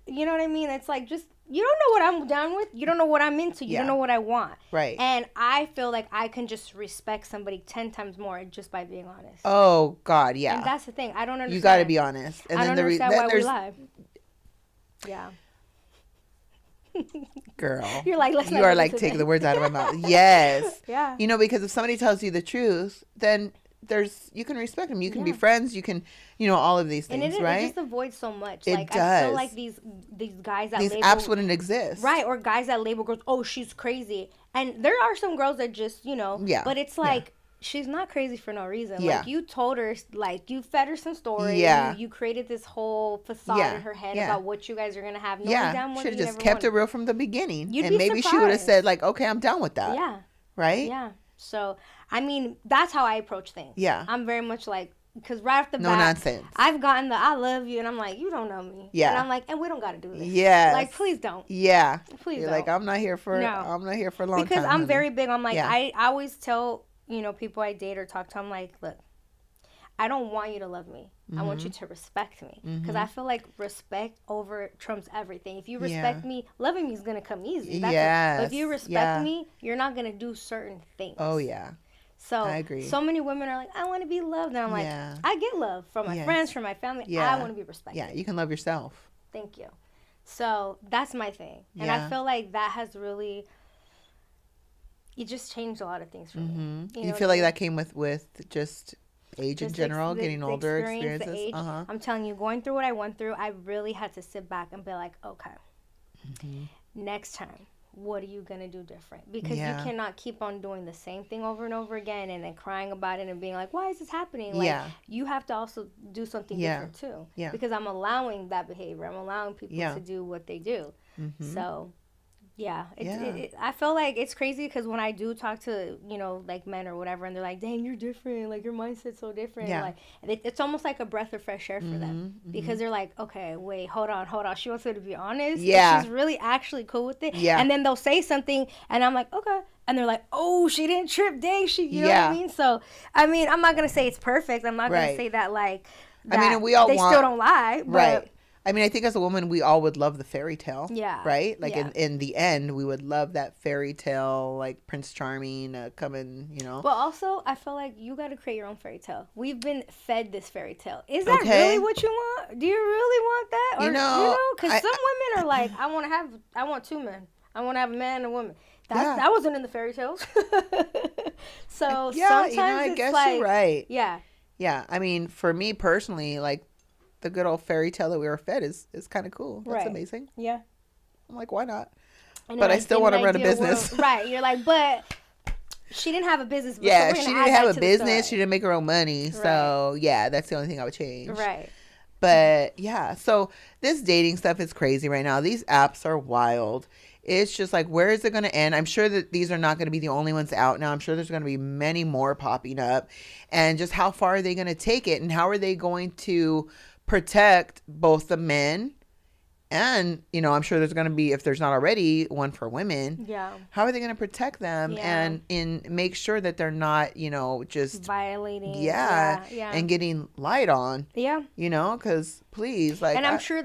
you know what I mean? It's like, just, you don't know what I'm down with. You don't know what I'm into. You don't know what I want. Right. And I feel like I can just respect somebody 10 times more just by being honest. Oh, God, yeah. And that's the thing. I don't understand. You got to be honest. And I don't understand why we lie. Yeah. Girl, you're like, you are like taking the words out of my mouth. Yes. Yeah. You know, because if somebody tells you the truth, then you can respect them. You can be friends. You can, all of these things, and right? It just avoids so much. It like, does. I feel like these guys that these apps wouldn't exist, right? Or guys that label girls, oh, she's crazy, and there are some girls that just, but it's like. She's not crazy for no reason. Yeah. Like, you told her, like, you fed her some stories. Yeah. You created this whole facade in her head about what you guys are going to have. Should have just kept it real from the beginning. You'd and be maybe surprised. She would have said, like, okay, I'm down with that. Yeah. Right? Yeah. So, I mean, that's how I approach things. Yeah. I'm very much like, because right off the bat, no nonsense. I've gotten the I love you, and I'm like, you don't know me. Yeah. And I'm like, and we don't got to do this. Yeah. Like, please don't. Yeah. Please You're don't. like, I'm not here for a long time. Because I'm very big. I'm like, I always tell, people I date or talk to, I'm like, look, I don't want you to love me. I want you to respect me. Because I feel like respect trumps everything. If you respect me, loving me is going to come easy. But if you respect me, you're not going to do certain things. Oh, yeah. So I agree. So many women are like, I want to be loved. And I'm like, I get love from my friends, from my family. I want to be respected. Yeah, you can love yourself. Thank you. So that's my thing. And I feel like that has really... It just changed a lot of things for me. You feel like that came with just age in general, getting older, experiences? I'm telling you, going through what I went through, I really had to sit back and be like, okay, next time, what are you going to do different? Because you cannot keep on doing the same thing over and over again and then crying about it and being like, why is this happening? Like, you have to also do something different too. Yeah. Because I'm allowing that behavior. I'm allowing people to do what they do. So... Yeah, I feel like it's crazy because when I do talk to, like men or whatever, and they're like, dang, you're different. Like, your mindset's so different. Yeah. Like, it's almost like a breath of fresh air for them because they're like, okay, wait, hold on. She wants her to be honest. Yeah. She's really actually cool with it. Yeah. And then they'll say something, and I'm like, okay. And they're like, oh, she didn't trip. Dang, you know what I mean? So, I mean, I'm not going to say it's perfect. I'm not going to say that, like, that I mean, and we all still don't lie. But, right. I mean, I think as a woman, we all would love the fairy tale. Yeah. Right? Like, in the end, we would love that fairy tale, like Prince Charming coming, But also, I feel like you got to create your own fairy tale. We've been fed this fairy tale. Is that really what you want? Do you really want that? Or, because some women are like, I want two men. I want to have a man and a woman. That wasn't in the fairy tales. So, sometimes I guess you're right. Yeah. Yeah. I mean, for me personally, like, the good old fairy tale that we were fed is kind of cool. That's amazing. Yeah. I'm like, why not? But I still want to run a business. Right. You're like, but she didn't have a business. Yeah, she didn't have a business. She didn't make her own money. Right. So, yeah, that's the only thing I would change. Right. But, yeah. So, this dating stuff is crazy right now. These apps are wild. It's just like, where is it going to end? I'm sure that these are not going to be the only ones out now. I'm sure there's going to be many more popping up. And just how far are they going to take it? And how are they going to protect both the men and, I'm sure there's going to be, if there's not already, one for women. Yeah. How are they going to protect them and make sure that they're not, just violating. Yeah. And getting lied on. Yeah. Because please, like. And I'm sure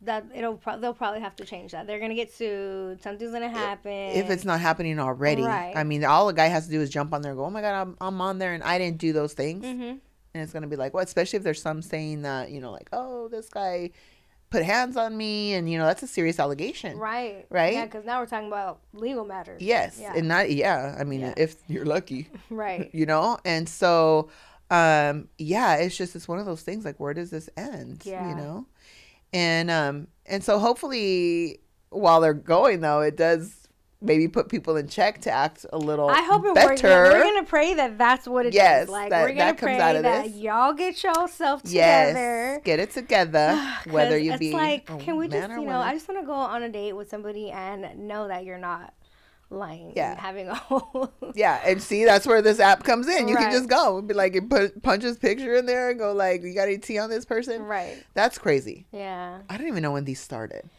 they'll probably have to change that. They're going to get sued. Something's going to happen. If it's not happening already. Right. I mean, all a guy has to do is jump on there and go, oh my God, I'm on there and I didn't do those things. Mm-hmm. And it's going to be like, what? Especially if there's some saying that, like, oh, this guy put hands on me. And, that's a serious allegation. Right. Right? Yeah, because now we're talking about legal matters. Yes. Yeah. And not, I mean, if you're lucky. Right. And so, it's one of those things, like, where does this end? Yeah. And so hopefully while they're going, though, it does maybe put people in check to act a little I hope better. We're going to pray that that's what it is. Like, we're going to pray that y'all get yourself together. Yes, get it together, whether you be like, can we just, I just want to go on a date with somebody and know that you're not lying and having a whole and see, that's where this app comes in. You can just go and be like, punch his picture in there and go like, you got any tea on this person? Right. That's crazy. Yeah. I don't even know when these started.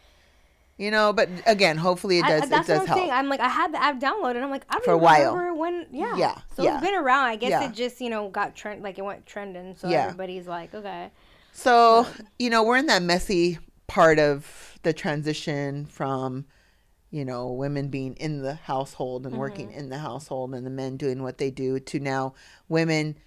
But again, hopefully it does. That's it does what I'm help. saying. I'm like, I had the app downloaded. I'm like, I don't for a while. remember when. Yeah. So it's been around. I guess it just got trend. Like it went trending. So everybody's like, okay. So we're in that messy part of the transition from women being in the household and working in the household and the men doing what they do to now women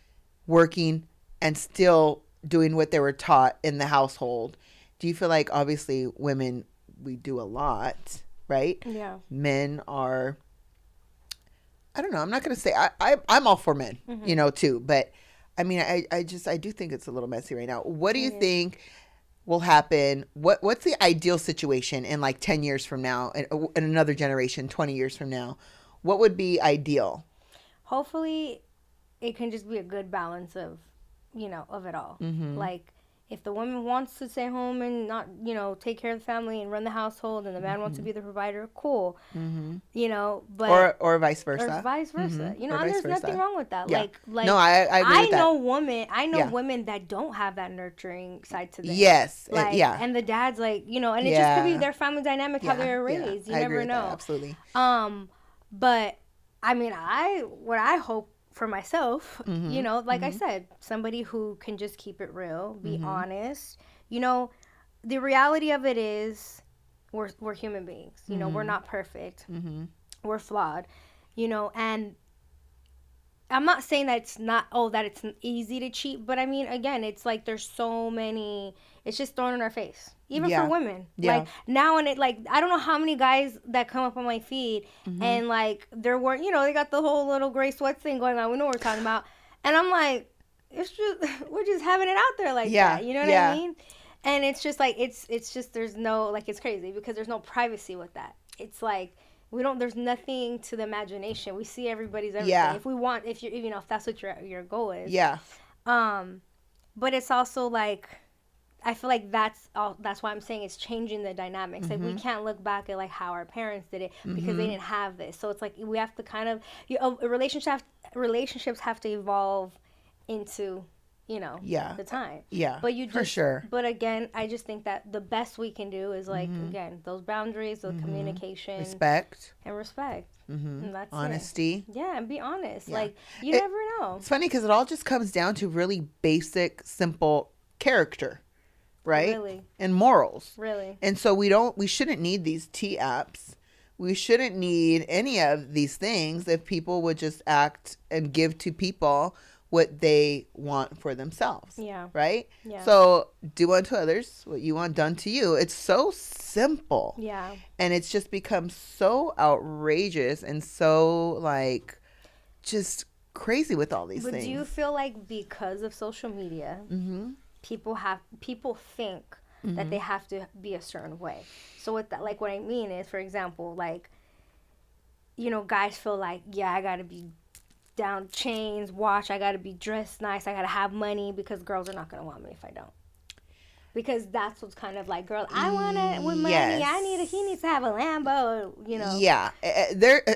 working and still doing what they were taught in the household. Do you feel like obviously women, we do a lot, right? Yeah. Men are, I don't know. I'm not going to say I'm all for men, too. But I mean, I do think it's a little messy right now. What do you think will happen? What's the ideal situation in like 10 years from now, in another generation, 20 years from now? What would be ideal? Hopefully it can just be a good balance of it all. Like if the woman wants to stay home and not take care of the family and run the household, and the man wants to be the provider, cool. But or vice versa. And there's nothing wrong with that. Yeah. Like no, I agree with that. I know women that don't have that nurturing side to them. Yes. And the dad's like, and it just could be their family dynamic, how they were raised. You never know. Absolutely. But I mean, what I hope for myself, I said, somebody who can just keep it real, be honest. The reality of it is we're human beings. We're not perfect. We're flawed. And I'm not saying that it's that it's easy to cheat, but I mean, again, it's like there's so many, it's just thrown in our face. Even for women. Like now, and I don't know how many guys that come up on my feed and like they're wearing, they got the whole little gray sweats thing going on. We know what we're talking about. And I'm like, it's just, we're just having it out there like that. You know what I mean? And it's just like, it's just, there's no, like, it's crazy because there's no privacy with that. It's like, there's nothing to the imagination. We see everybody's everything. Yeah. If that's what your goal is. Yeah. But it's also like, I feel like that's why I'm saying it's changing the dynamics. Like we can't look back at like how our parents did it because they didn't have this. So it's like we have to kind of relationships have to evolve into the time. Yeah. But you just, for sure. But again, I just think that the best we can do is like again those boundaries, the communication, respect. And that's honesty. it. Yeah, and be honest. Yeah. Like you never know. It's funny because it all just comes down to really basic, simple character. Right? Really. And morals. Really. And so we shouldn't need these tea apps. We shouldn't need any of these things if people would just act and give to people what they want for themselves. Yeah. Right? Yeah. So do unto others what you want done to you. It's so simple. Yeah. And it's just become so outrageous and so like just crazy with all these things. But do you feel like because of social media, people think that they have to be a certain way? So with that, like what I mean is, for example, like guys feel like, I gotta be down chains, watch, I gotta be dressed nice, I gotta have money because girls are not gonna want me if I don't. Because that's what's kind of like, girl, I want it with money. Yes. He needs to have a Lambo, Yeah.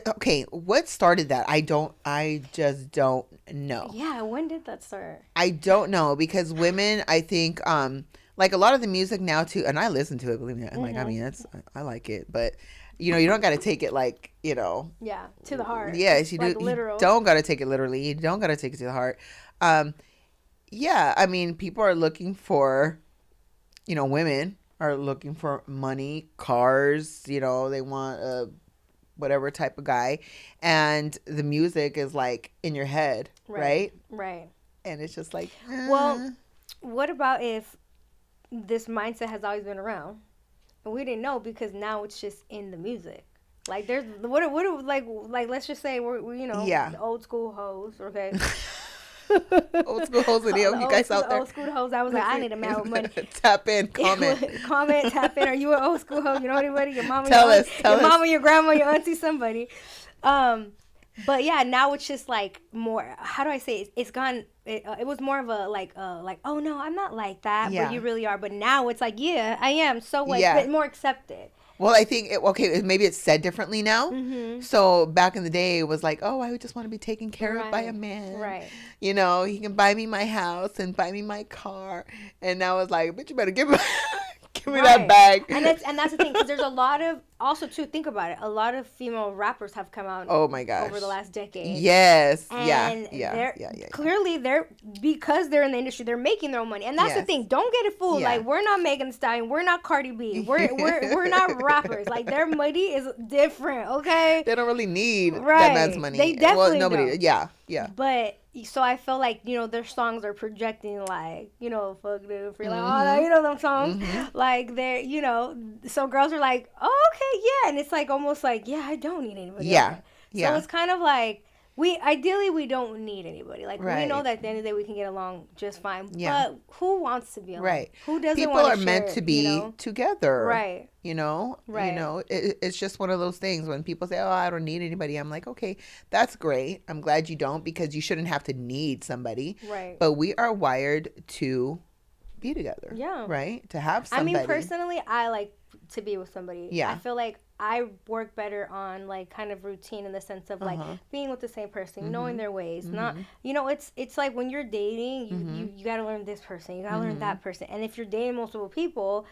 Okay. What started that? I just don't know. Yeah. When did that start? I don't know because women, I think, like a lot of the music now too, and I listen to it, believe me. Like, I mean, I like it, but you don't got to take it like, Yeah. To the heart. Yes, you like do. Literal. You don't got to take it literally. You don't got to take it to the heart. Yeah. I mean, people are looking for, women are looking for money, cars, they want a whatever type of guy. And the music is like in your head, right? Right. And it's just like, Well, what about if this mindset has always been around and we didn't know because now it's just in the music? Like there's, what like let's just say we're the old school hoes, okay? Old school hoes with you guys out there. Old school hoes. I was like, I need a man with money. Tap in, comment, tap in. Are you an old school hoe? You know anybody? Your mama, tell us. Mama, your grandma, your auntie, somebody. But yeah, now it's just like more. How do I say it? It's gone. It was more of a like oh no, I'm not like that, but you really are. But now it's like, yeah, I am. So like more accepted. Well, I think, maybe it's said differently now. Mm-hmm. So back in the day, it was like, oh, I would just want to be taken care of by a man. Right. You know, he can buy me my house and buy me my car. And now it's like, bitch, you better give me that bag. And that's the thing, because there's a lot of, also too, think about it, a lot of female rappers have come out oh my gosh, over the last decade. Yes. And clearly because they're in the industry, they're making their own money. And that's the thing. Don't get it fooled. Like, we're not Megan Thee Stallion, we're not Cardi B. We're not rappers. Like, their money is different, okay? They don't really need that man's money. They definitely don't. Yeah. But so I feel like, their songs are projecting like, fuck dude, free, like, oh, them songs. Mm-hmm. Like, they're, so girls are like, oh, okay, yeah. And it's like almost like, yeah, I don't need anybody. Yeah. So it's kind of like, we don't need anybody. Like, we know that at the end of the day we can get along just fine. Yeah. But who wants to be alone? Right. Who doesn't People want to are meant to be together. Right. Right. It's just one of those things when people say, oh, I don't need anybody. I'm like, okay, that's great. I'm glad you don't, because you shouldn't have to need somebody. Right. But we are wired to be together. Yeah. Right. To have somebody. I mean, personally, I like to be with somebody. Yeah. I feel like I work better on like kind of routine in the sense of like being with the same person, knowing their ways. Not, it's like when you're dating, you got to learn this person, you got to learn that person. And if you're dating multiple people,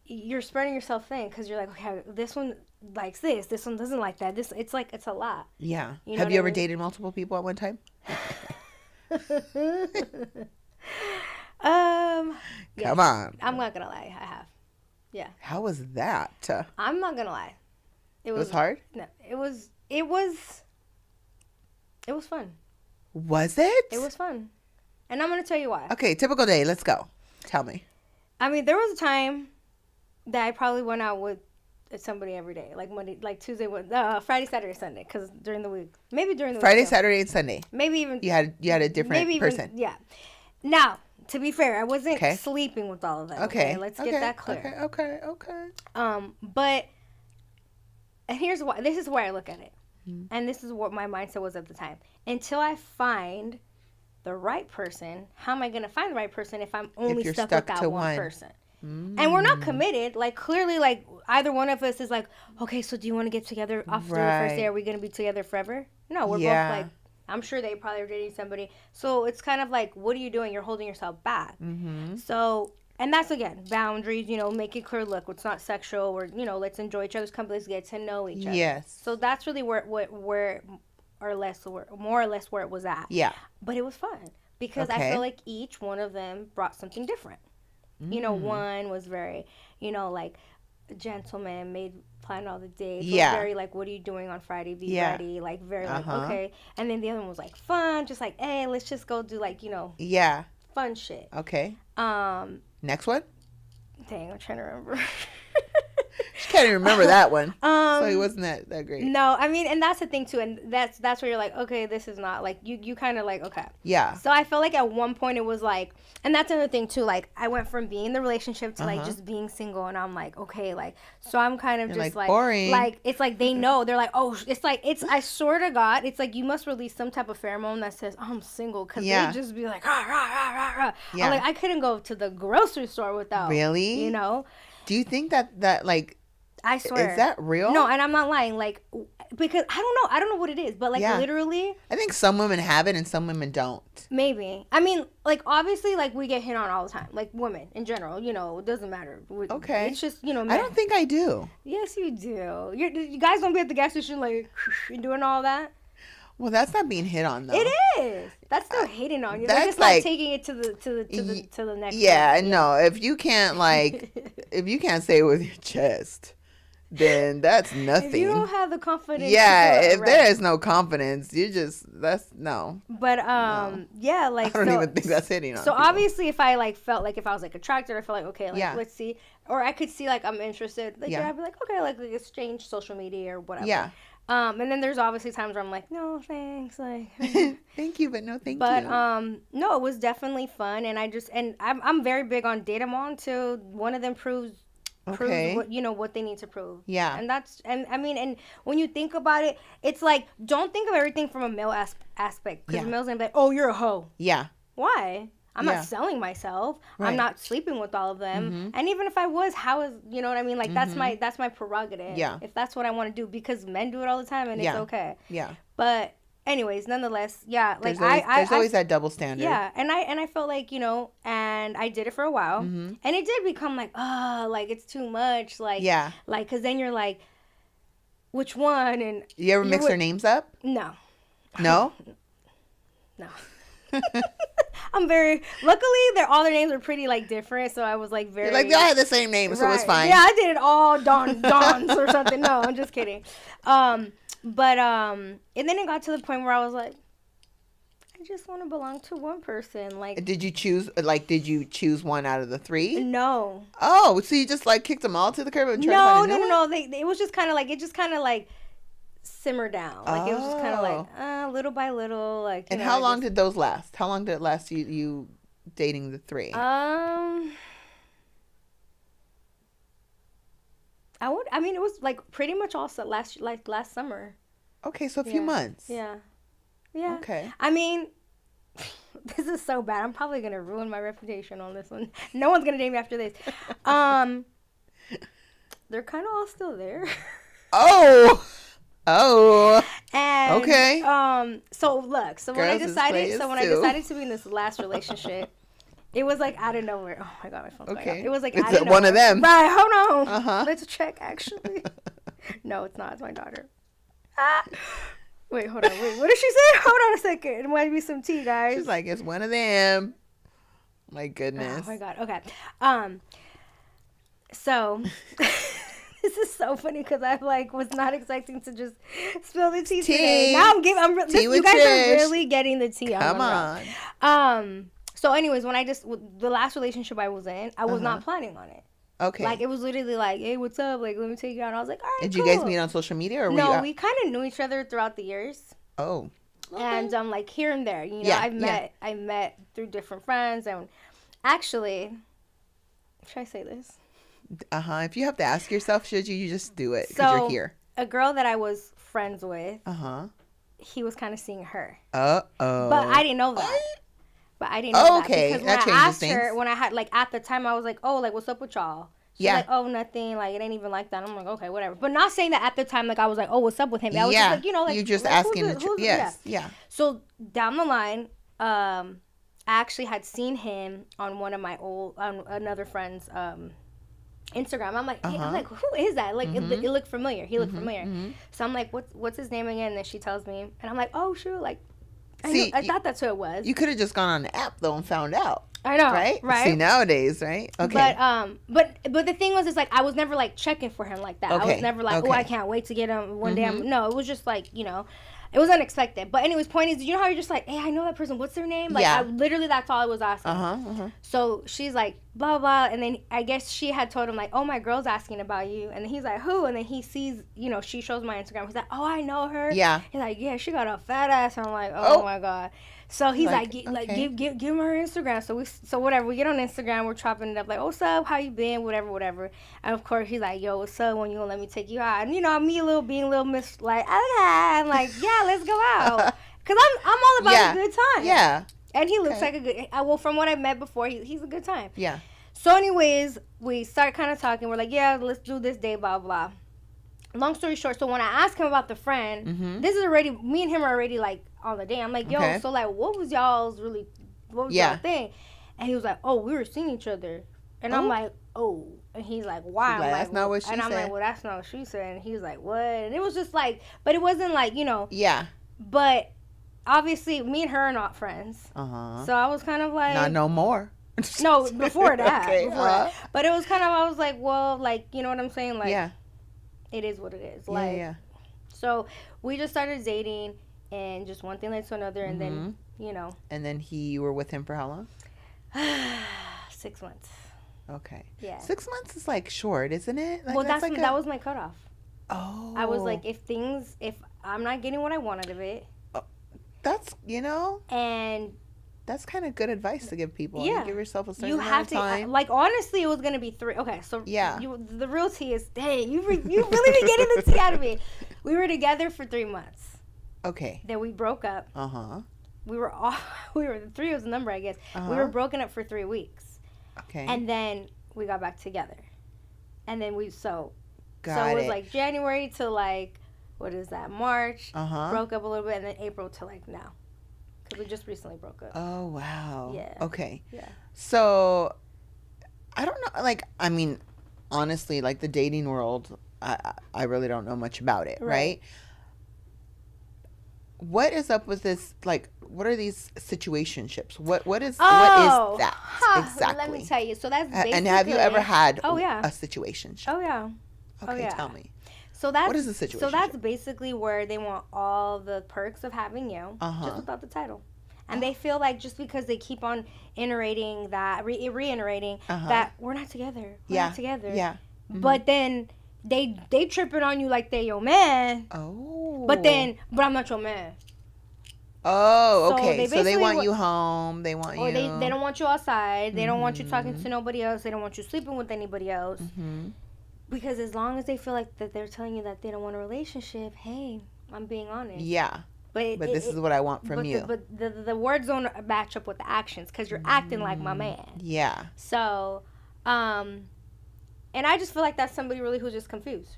you're spreading yourself thin, because you're like, okay, this one likes this one doesn't like that. It's like, it's a lot. Yeah. Have you ever dated multiple people at one time? Come on. I'm not gonna lie, I have. Yeah. How was that? I'm not gonna lie. It was hard? No, it was fun. Was it? It was fun. And I'm gonna tell you why. Okay, typical day. Let's go. Tell me. I mean, there was a time that I probably went out with somebody every day, like Monday, like Tuesday, Friday, Saturday, Sunday, because during the week, maybe during the Friday, week, Saturday, and Sunday. Maybe even you had a different person. Yeah. Now, to be fair, I wasn't sleeping with all of them. Okay, let's get that clear. Okay. But and here's why. This is where I look at it, and this is what my mindset was at the time. Until I find the right person, how am I going to find the right person if I'm only stuck with that one person? And we're not committed. Like, clearly, like, either one of us is like, okay, so do you want to get together after the first day? Are we going to be together forever? No, we're both like, I'm sure they probably are dating somebody. So it's kind of like, what are you doing? You're holding yourself back. So, and that's, again, boundaries, make it clear, look, it's not sexual, or, let's enjoy each other's company, let's get to know each other. Yes. So that's really where more or less where it was at. Yeah. But it was fun, because I feel like each one of them brought something different. One was very, like, a gentleman, planned all the dates. Yeah. Was very, like, what are you doing on Friday? Be ready. Like, very, like, okay. And then the other one was, like, fun. Just like, hey, let's just go do, like, fun shit. Okay. Next one? Dang, I'm trying to remember. She can't even remember that one. So he wasn't that great. No, I mean, and that's the thing too, and that's where you're like, okay, this is not like you kind of like, okay. Yeah. So I feel like at one point it was like, and that's another thing too, like I went from being in the relationship to like just being single, and I'm like, okay, like, so I'm kind of just like boring. Like, it's like they know, they're like, oh, it's like, I swear to God, it's like you must release some type of pheromone that says I'm single, because they just be like, rah, rah, rah, rah, rah. Yeah. I'm like, I couldn't go to the grocery store without. Really? Do you think that like, I swear. Is that real? No, and I'm not lying. Like, because I don't know what it is, but like literally. I think some women have it and some women don't. Maybe. I mean, like, obviously, like, we get hit on all the time. Like, women in general, it doesn't matter. Okay. It's just, men. I don't think I do. Yes, you do. You guys don't be at the gas station, like, doing all that. Well, that's not being hit on, though. It is. That's still hating on you. That's just like taking it to the next. Yeah, no. If you can't say it with your chest, then that's nothing. If you don't have the confidence. Yeah, if there is no confidence, that's no. But no. Yeah, like, I don't even think that's hitting on. So people. Obviously, if I like felt like if I was like attracted, I felt like, okay, like let's see, or I could see like I'm interested. Like I'd be like, okay, like exchange social media or whatever. Yeah. And then there's obviously times where I'm like, no, thanks, like, thank you, but no, thank you. But no, it was definitely fun, and I'm very big on date them all until one of them proves what what they need to prove. Yeah. And I mean, and when you think about it, it's like, don't think of everything from a male aspect, because the male's gonna be like, oh, you're a hoe. Yeah. Why? I'm not selling myself. Right. I'm not sleeping with all of them. Mm-hmm. And even if I was, how is, you know what I mean? Like, that's my prerogative. Yeah. If that's what I want to do, because men do it all the time, and it's okay. Yeah. But anyways, nonetheless, yeah. Like, there's always that double standard. Yeah. And I felt like, and I did it for a while. Mm-hmm. And it did become like, oh, like, it's too much. Like, yeah. Like, because then you're like, which one? And you ever mix their names up? No. No? No. Luckily all their names are pretty like different, so I was like very like, they all had the same name, so it was fine. Yeah, I did it all Dons or something. No, I'm just kidding. And then it got to the point where I was like, I just want to belong to one person. Like, did you choose one out of the 3? No. Oh, so you just like kicked them all to the curb and tried to find a new one? No. It was just kind of like simmer down. Like, it was just kind of like little by little, like. And how long did those last? How long did it last you dating the 3? It was like pretty much all last summer. Okay, so a few months. Yeah. Yeah. Okay. I mean, this is so bad. I'm probably gonna ruin my reputation on this one. No one's gonna date me after this. They're kind of all still there. Oh. And okay. So look. So when I decided to be in this last relationship, it was like out of nowhere. Oh my god, my phone's going off. It was like out of nowhere. One of them. Right. Hold on. Let's check. Actually, no, it's not. It's my daughter. Wait, hold on. Wait, what did she say? Hold on a second. It might be some tea, guys. She's like, it's one of them. My goodness. Oh my god. Okay. So. This is so funny because I was not expecting to just spill the tea today. Now you guys Trish. Are really getting the tea. Come on. So anyways, the last relationship I was in, I was not planning on it. Okay. Like, it was literally like, hey, what's up? Like, let me take you out. And I was like, all right, Did you guys meet on social media or no? We kind of knew each other throughout the years. Oh. Okay. And like here and there, I met through different friends, and actually, should I say this? If you have to ask yourself, should you just do it because you're here. A girl that I was friends with, he was kind of seeing her. But I didn't know that. Okay. Because when I asked her, when I had, like, at the time, I was like, oh, like, what's up with y'all? She's like, oh, nothing. Like, it ain't even like that. I'm like, okay, whatever. But not saying that at the time, like, I was like, oh, what's up with him? I was just like, like, you're just like, asking. Yes. Yeah. So down the line, I actually had seen him on one of my another friend's Instagram. I'm like, who is that? Like, it looked familiar. He looked familiar. Mm-hmm. So I'm like, what's his name again? And then she tells me, and I'm like, oh, shoot, like, I thought that's who it was. You could have just gone on the app though and found out. I know, right? See, nowadays, right? Okay. But the thing was, is like, I was never like checking for him like that. Okay. I was never like, oh, I can't wait to get him one day. No, it was just like, it was unexpected. But anyways, point is, you know how you're just like, hey, I know that person. What's their name? Like, literally, that's all I was asking. So she's like, blah, blah. And then I guess she had told him, like, oh, my girl's asking about you. And then he's like, who? And then he sees, she shows my Instagram. He's like, oh, I know her. Yeah. He's like, yeah, she got a fat ass. And I'm like, oh my God. So he's like give him her Instagram. So whatever, we get on Instagram, we're chopping it up like, oh, what's up, how you been, whatever. And of course he's like, yo, what's up, when you gonna let me take you out? And me being a little miss, like, okay, I'm like, yeah, let's go out, cause I'm all about a good time. Yeah. And he looks like a good. Well, from what I met before, he's a good time. Yeah. So anyways, we start kind of talking. We're like, yeah, let's do this day, blah blah. Long story short, so when I asked him about the friend, this is already, me and him are already like on the day. I'm like, yo, so like, what was y'all's thing? And he was like, oh, we were seeing each other. And I'm like, oh. And he's like, why? Like, that's not what she said. And I'm like, well, that's not what she said. And he was like, what? And it was just like, but it wasn't like, Yeah. But obviously, me and her are not friends. So I was kind of like. Not no more. No, before that. Okay. Before that. But it was kind of, I was like, well, like, you know what I'm saying? Like, yeah. It is what it is. Like, yeah. So we just started dating, and just one thing led to another, and then, And then you were with him for how long? 6 months. Okay. Yeah. 6 months is like short, isn't it? Like, well, that was my cutoff. Oh. I was like, if I'm not getting what I want out of it. That's, And that's kind of good advice to give people. Yeah. You give yourself a certain amount of time. Like, honestly, it was going to be 3. Okay, so the real tea is, dang, you really been getting the tea out of me. We were together for 3 months. Okay. Then we broke up. Uh-huh. The 3 was the number, I guess. Uh-huh. We were broken up for 3 weeks. Okay. And then we got back together. And then it was like January to like, what is that, March. Uh-huh. Broke up a little bit, and then April to like now. Because we just recently broke up. Oh, wow. Yeah. Okay. Yeah. So, I don't know. Like, I mean, honestly, like the dating world, I really don't know much about it, right? What is up with this? Like, what are these situationships? What is that exactly? Let me tell you. So that's basically. And have you ever had a situationship? Oh yeah. Okay, tell me. So that's what is the situation? So that's basically where they want all the perks of having you, just without the title. And they feel like just because they keep on reiterating that we're not together, we're not together. Yeah. Mm-hmm. But then they tripping on you like they your man. Oh. But I'm not your man. Oh, okay. So they want you home. They want you. Or they don't want you outside. They don't want you talking to nobody else. They don't want you sleeping with anybody else. Mm-hmm. Because as long as they feel like that they're telling you that they don't want a relationship, hey, I'm being honest. Yeah. But this is what I want from you. But the words don't match up with the actions because you're acting like my man. Yeah. So, and I just feel like that's somebody really who's just confused.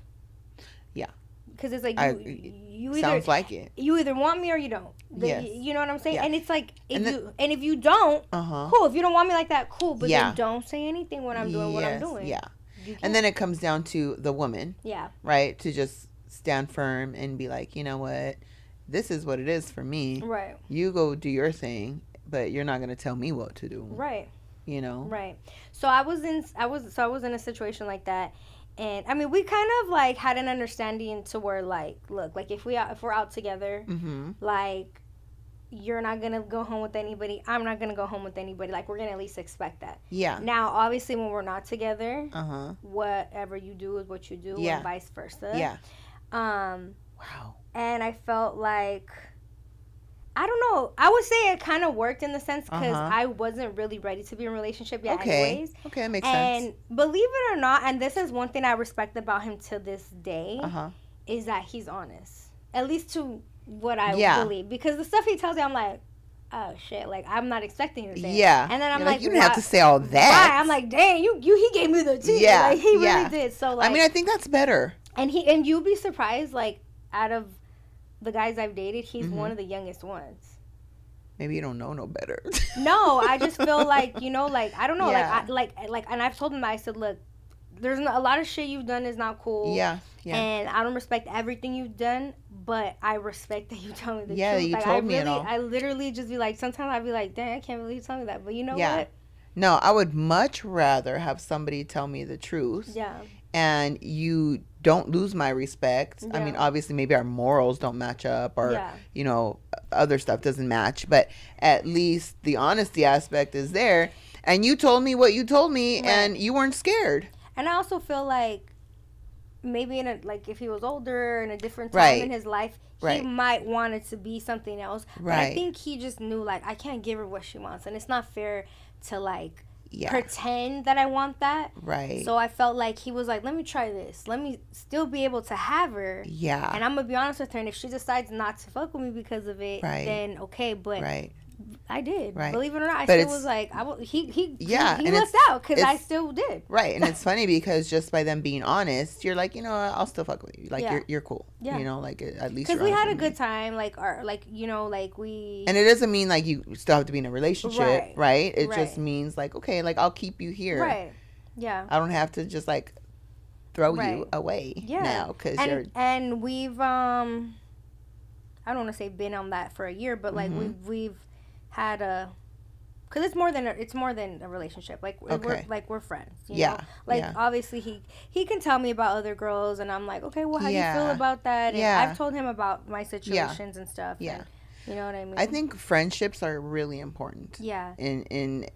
Yeah. Because it's like you either sounds like it. You either want me or you don't. Yes. You know what I'm saying? Yeah. And it's like if you don't, cool. If you don't want me like that, cool. But then don't say anything when I'm doing what I'm doing. Yeah. And then it comes down to the woman. Yeah. Right? To just stand firm and be like, you know what? This is what it is for me. Right. You go do your thing, but you're not going to tell me what to do. Right. You know? Right. So I was in a situation like that. And I mean, we kind of like had an understanding to where like, look, like if we're out together, like you're not going to go home with anybody. I'm not going to go home with anybody. Like, we're going to at least expect that. Yeah. Now, obviously, when we're not together, whatever you do is what you do, and vice versa. Yeah. Wow. And I felt like, I don't know. I would say it kind of worked in the sense because I wasn't really ready to be in a relationship yet anyways. Okay, that makes sense. And believe it or not, and this is one thing I respect about him to this day, is that he's honest. At least to what I believe, because the stuff he tells me, I'm like, oh shit, like I'm not expecting you to say. Yeah. And then I'm like, you didn't have to say all that. Right. I'm like, dang, he gave me the tea. Yeah. Like he really did. So like, I mean, I think that's better. And you'll be surprised, like out of the guys I've dated, he's one of the youngest ones. Maybe you don't know no better. No, I just feel like, like I don't know, like and I've told him that I said, look, there's a lot of shit you've done is not cool. Yeah. And I don't respect everything you've done, but I respect that you tell me the truth. Yeah, you like, told me it all. I literally just be like, sometimes I'd be like, dang, I can't believe you told me that. But you know what? No, I would much rather have somebody tell me the truth. Yeah. And you don't lose my respect. Yeah. I mean, obviously, maybe our morals don't match up or, other stuff doesn't match. But at least the honesty aspect is there. And you told me what you told me, and you weren't scared. And I also feel like maybe if he was older in a different time in his life, he might want it to be something else. But I think he just knew, like, I can't give her what she wants. And it's not fair to, like, pretend that I want that. Right. So I felt like he was like, let me try this. Let me still be able to have her. Yeah. And I'm going to be honest with her. And if she decides not to fuck with me because of it, then okay. But I did. Right. Believe it or not, I still was like, he left out because I still did. Right. And it's funny because just by them being honest, you're like, I'll still fuck with you. Like, you're cool. Yeah. Like, at least because we had a good time. Like, we. And it doesn't mean, like, you still have to be in a relationship. Right. It just means, like, okay, like, I'll keep you here. Right. Yeah. I don't have to just, like, throw you away now because you're. And we've, I don't want to say been on that for a year, but, like, we've had a, because it's more than a relationship. Like we're friends. You know? Like obviously he can tell me about other girls, and I'm like, okay, well, how do you feel about that? And I've told him about my situations and stuff. Yeah. And, you know what I mean? I think friendships are really important. Yeah. In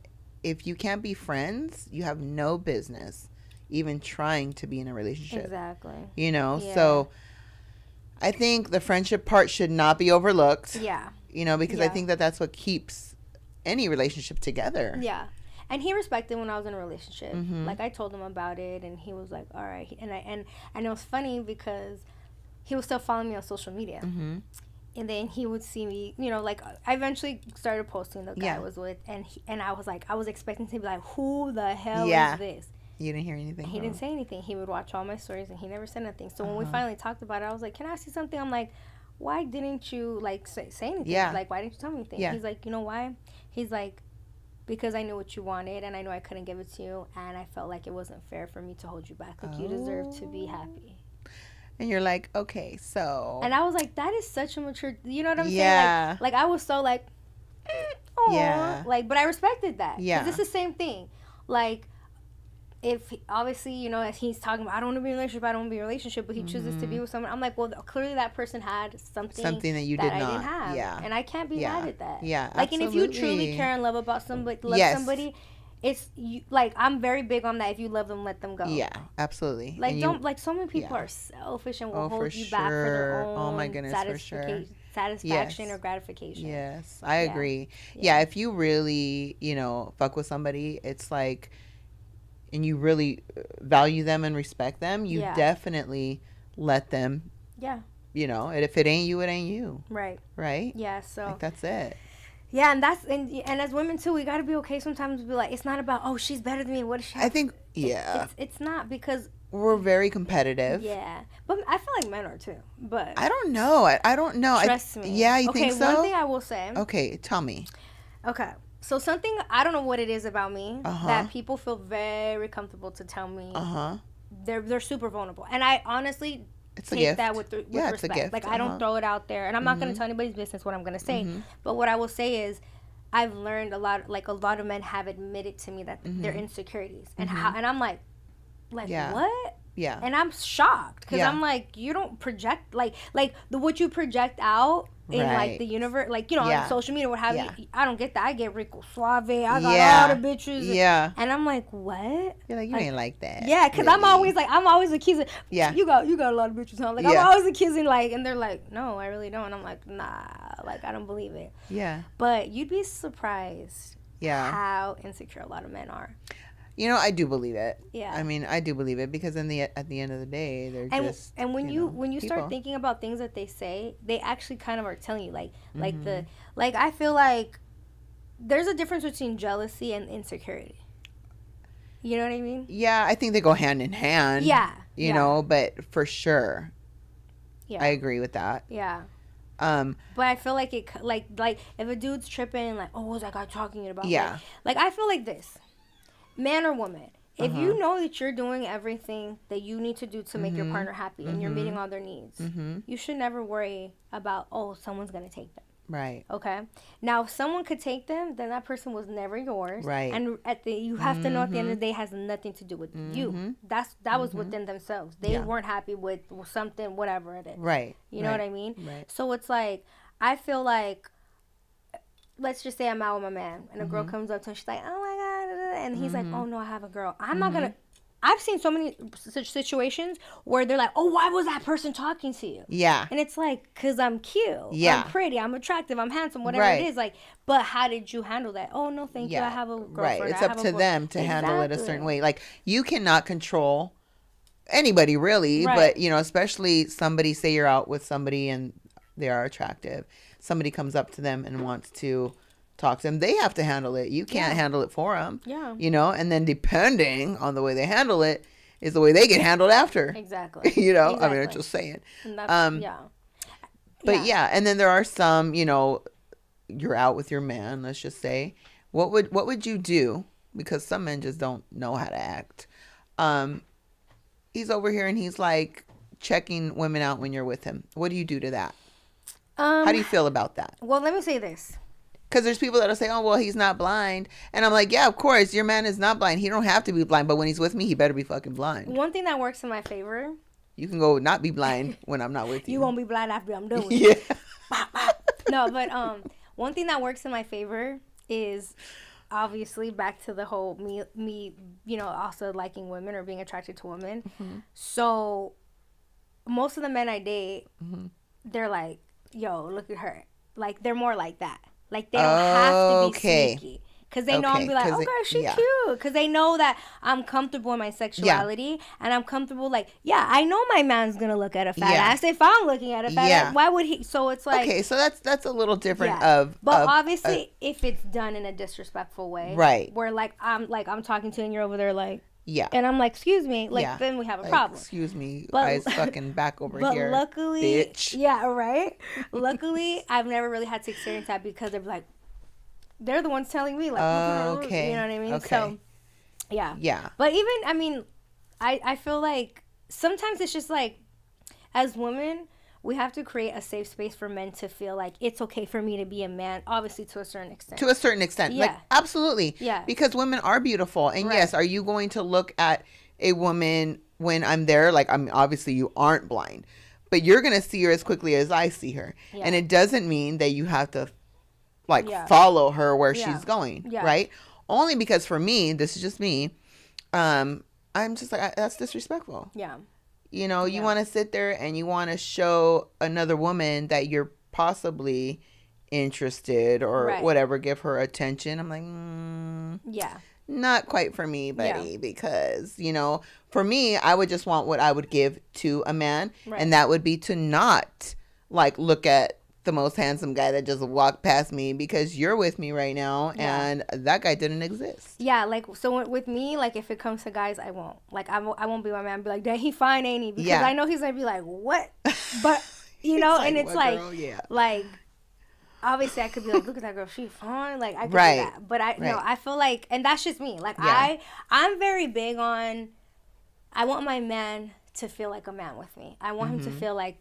if you can't be friends, you have no business even trying to be in a relationship. Exactly. You know, so I think the friendship part should not be overlooked. Yeah. You know, because I think that that's what keeps any relationship together. Yeah. And he respected when I was in a relationship. Like, I told him about it, and he was like, all right. And it was funny because he was still following me on social media. And then he would see me, you know, like, I eventually started posting the guy I was with, and I was like, I was expecting to be like, who the hell is this? You didn't hear anything? He didn't say anything. He would watch all my stories, and he never said anything. So when we finally talked about it, I was like, can I ask you something? I'm like, why didn't you, like, say anything? Yeah. Like, why didn't you tell me anything? Yeah. He's like, you know why? He's like, because I knew what you wanted, and I knew I couldn't give it to you, and I felt like it wasn't fair for me to hold you back. Like, you deserve to be happy. And you're like, okay, so. And I was like, that is such a mature, you know what I'm saying? Like, I was so like, oh, like, but I respected that. Yeah. Because it's the same thing. Like, if obviously, you know, as he's talking about, I don't want to be in a relationship, I don't want to be in a relationship, but he chooses to be with someone, I'm like, well, clearly that person had something that you that did I not. didn't have. Yeah. And I can't be mad at that. Yeah, like, absolutely. and if you truly care and love about somebody, somebody, it's you, like, I'm very big on that. If you love them, let them go. Yeah, absolutely. Like, like, so many people are selfish and will hold you back for their own satisfaction or gratification. Yes, I agree. Yeah, if you really, you know, fuck with somebody, it's like, and you really value them and respect them, you definitely let them. Yeah. You know, and if it ain't you, it ain't you. Right. Right? Yeah, so. Like, that's it. Yeah, and and as women too, we got to be okay sometimes to be like, it's not about, oh, she's better than me. What is she? I think, it's not, because we're very competitive. Yeah, but I feel like men are too. But I don't know. I don't know. Trust me. Yeah, you think so? Okay, one thing I will say. Okay, tell me. Okay, so something, I don't know what it is about me that people feel very comfortable to tell me. They're super vulnerable, and I honestly take that with respect. It's a gift. Like, I don't throw it out there, and I'm not going to tell anybody's business what I'm going to say. But what I will say is, I've learned a lot of men have admitted to me that their insecurities and and I'm like what? Yeah. And I'm shocked because I'm like, you don't project like what you project out in like the universe, like, you know, on social media, what have you. I don't get that. I get Rico Suave. I got all the bitches. And I'm like, what? You're like, you ain't like that. Yeah, because really? I'm always accusing. Yeah. You got a lot of bitches, huh? Like, I'm always accusing, like, and they're like, no, I really don't. And I'm like, nah, like, I don't believe it. Yeah. But you'd be surprised how insecure a lot of men are. You know, I do believe it. Yeah. I mean, I do believe it because at the end of the day, they're just. And when you start thinking about things that they say, they actually kind of are telling you, like I feel like there's a difference between jealousy and insecurity. You know what I mean? Yeah, I think they go hand in hand. Yeah. You know, but for sure. Yeah. I agree with that. Yeah. But I feel like it, like if a dude's tripping, like, oh, what was that guy talking about? Yeah. Like I feel like this. Man or woman, if you know that you're doing everything that you need to do to make your partner happy and you're meeting all their needs, you should never worry about, oh, someone's going to take them. Right. Okay? Now, if someone could take them, then that person was never yours. Right. And you have to know at the end of the day, it has nothing to do with you. That was within themselves. They weren't happy with something, whatever it is. Right. You know what I mean? Right. So it's like, I feel like, let's just say I'm out with my man and a girl comes up to him, she's like, oh my God. And he's like, oh no, I have a girl. I'm not going to. I've seen so many such situations where they're like, oh, why was that person talking to you? Yeah. And it's like, because I'm cute. Yeah. I'm pretty. I'm attractive. I'm handsome. Whatever it is. Like, but how did you handle that? Oh, no, thank you. I have a girlfriend. Right. It's up to them to handle it a certain way. Like, you cannot control anybody, really. Right. But, you know, especially somebody, say you're out with somebody and they are attractive. Somebody comes up to them and wants to talk to them. They have to handle it. You can't handle it for them. Yeah. You know, and then depending on the way they handle it is the way they get handled after. Exactly. You know, I mean, I'm just saying. But and then there are some, you know, you're out with your man, let's just say. What would you do? Because some men just don't know how to act. He's over here and he's like checking women out when you're with him. What do you do to that? How do you feel about that? Well, let me say this. Because there's people that'll say, oh, well, he's not blind. And I'm like, yeah, of course, your man is not blind. He don't have to be blind. But when he's with me, he better be fucking blind. One thing that works in my favor. You can go not be blind when I'm not with you. You won't be blind after I'm done with you. No, but one thing that works in my favor is obviously back to the whole me, you know, also liking women or being attracted to women. So most of the men I date, they're like, yo, look at her. Like, they're more like that. Like, they don't have to be sneaky. Because they know I'm be like, okay, she's cute. Because they know that I'm comfortable in my sexuality. And I'm comfortable, like, I know my man's going to look at a fat ass. If I'm looking at a fat ass, why would he? So it's like. Okay, so that's a little different But obviously, if it's done in a disrespectful way. Right. Where, I'm talking to you and you're over there like. Yeah. And I'm like, excuse me. Like, then we have a problem. Excuse me. Eyes fucking back over here. But luckily. Bitch. Yeah, right? Luckily, I've never really had to experience that because they're like, they're the ones telling me, like, okay. You know what I mean? Okay. So, yeah. Yeah. But even, I mean, I feel like sometimes it's just like, as women, we have to create a safe space for men to feel like it's okay for me to be a man, obviously to a certain extent. To a certain extent. Yeah. Like, absolutely. Yeah. Because women are beautiful. And yes, are you going to look at a woman when I'm there? Like, obviously you aren't blind. But you're going to see her as quickly as I see her. Yeah. And it doesn't mean that you have to, like, follow her where she's going. Yeah. Right? Only because for me, this is just me, I'm just like, that's disrespectful. Yeah. You know, you want to sit there and you want to show another woman that you're possibly interested or whatever, give her attention. I'm like, not quite for me, buddy, because, you know, for me, I would just want what I would give to a man. Right. And that would be to not, like, look at the most handsome guy that just walked past me because you're with me right now and that guy didn't exist. Yeah, like, so with me, like, if it comes to guys, I won't. Like, I won't be my man and be like, dang, he fine, ain't he? Because I know he's going to be like, what? But, you know, and it's like, like, obviously I could be like, look at that girl, she fine. Like, I could do that. But I feel like, and that's just me. Like, I'm very big on, I want my man to feel like a man with me. I want him to feel like,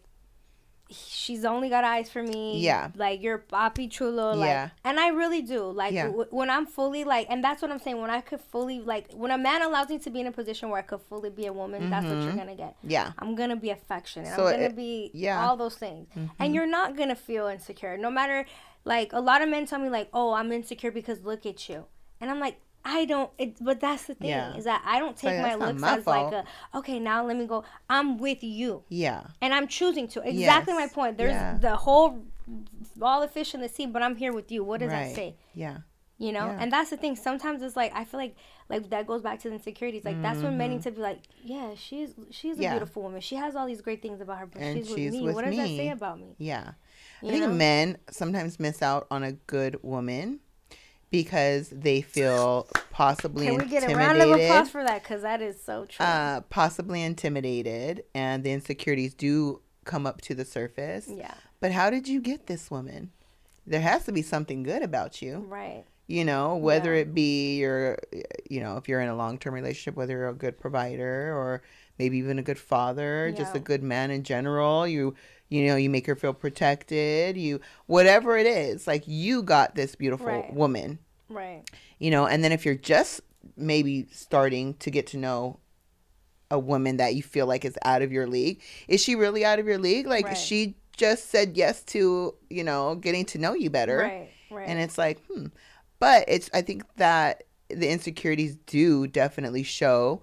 she's only got eyes for me. Yeah. Like, you're papi chulo. Like, and I really do. Like, when I'm fully, like, and that's what I'm saying. When I could fully, like, when a man allows me to be in a position where I could fully be a woman, that's what you're going to get. Yeah. I'm going to be affectionate. So I'm going to be all those things. And you're not going to feel insecure. No matter, like, a lot of men tell me, like, oh, I'm insecure because look at you. And I'm like, I don't, but that's the thing, is that I don't take my looks as fault. Like okay, now let me go, I'm with you. Yeah. And I'm choosing to. Exactly my point. There's the whole, all the fish in the sea, but I'm here with you. What does that say? Yeah. You know? Yeah. And that's the thing. Sometimes it's like, I feel like that goes back to the insecurities. Like, that's when men need to be like, yeah, she's a beautiful woman. She has all these great things about her, but she's with me. What does that say about me? Yeah. I think men sometimes miss out on a good woman because they feel possibly intimidated. Can we get a round of applause for that? Because that is so true. Possibly intimidated, and the insecurities do come up to the surface. Yeah. But how did you get this woman? There has to be something good about you. Right. You know, whether it be if you're in a long-term relationship, whether you're a good provider or maybe even a good father, just a good man in general. You make her feel protected. Whatever it is, like, you got this beautiful woman. Right. You know, and then if you're just maybe starting to get to know a woman that you feel like is out of your league, is she really out of your league? Like, she just said yes to, getting to know you better. Right. Right. And it's like, But I think that the insecurities do definitely show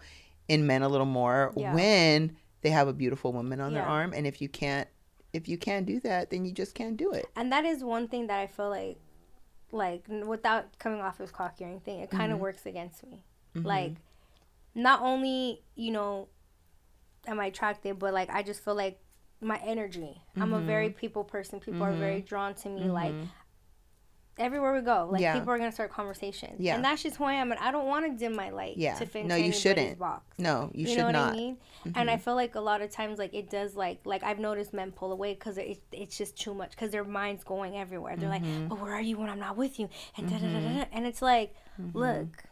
in men a little more when they have a beautiful woman on their arm. And if you can't do that, then you just can't do it. And that is one thing that I feel like without coming off as cocky or anything, it kind of works against me. Like, not only, am I attractive, but, like, I just feel like my energy. I'm a very people person. People are very drawn to me. Like, everywhere we go, like, people are going to start conversations. Yeah. And that's just who I am. And I don't want to dim my light to fit into anybody's box. No, you should not. You know what I mean? And I feel like a lot of times, like, it does, like I've noticed men pull away because it's just too much, because their mind's going everywhere. They're like, but where are you when I'm not with you? And da-da-da-da-da. And it's like, look,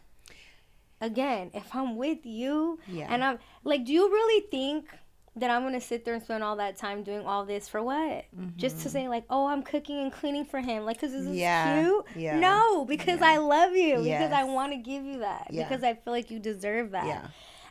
again, if I'm with you and I'm, like, do you really think that I'm going to sit there and spend all that time doing all this for what? Just to say, like, oh, I'm cooking and cleaning for him. Like, because this is cute? Yeah. No, because I love you. Because I want to give you that. Yeah. Because I feel like you deserve that. Yeah.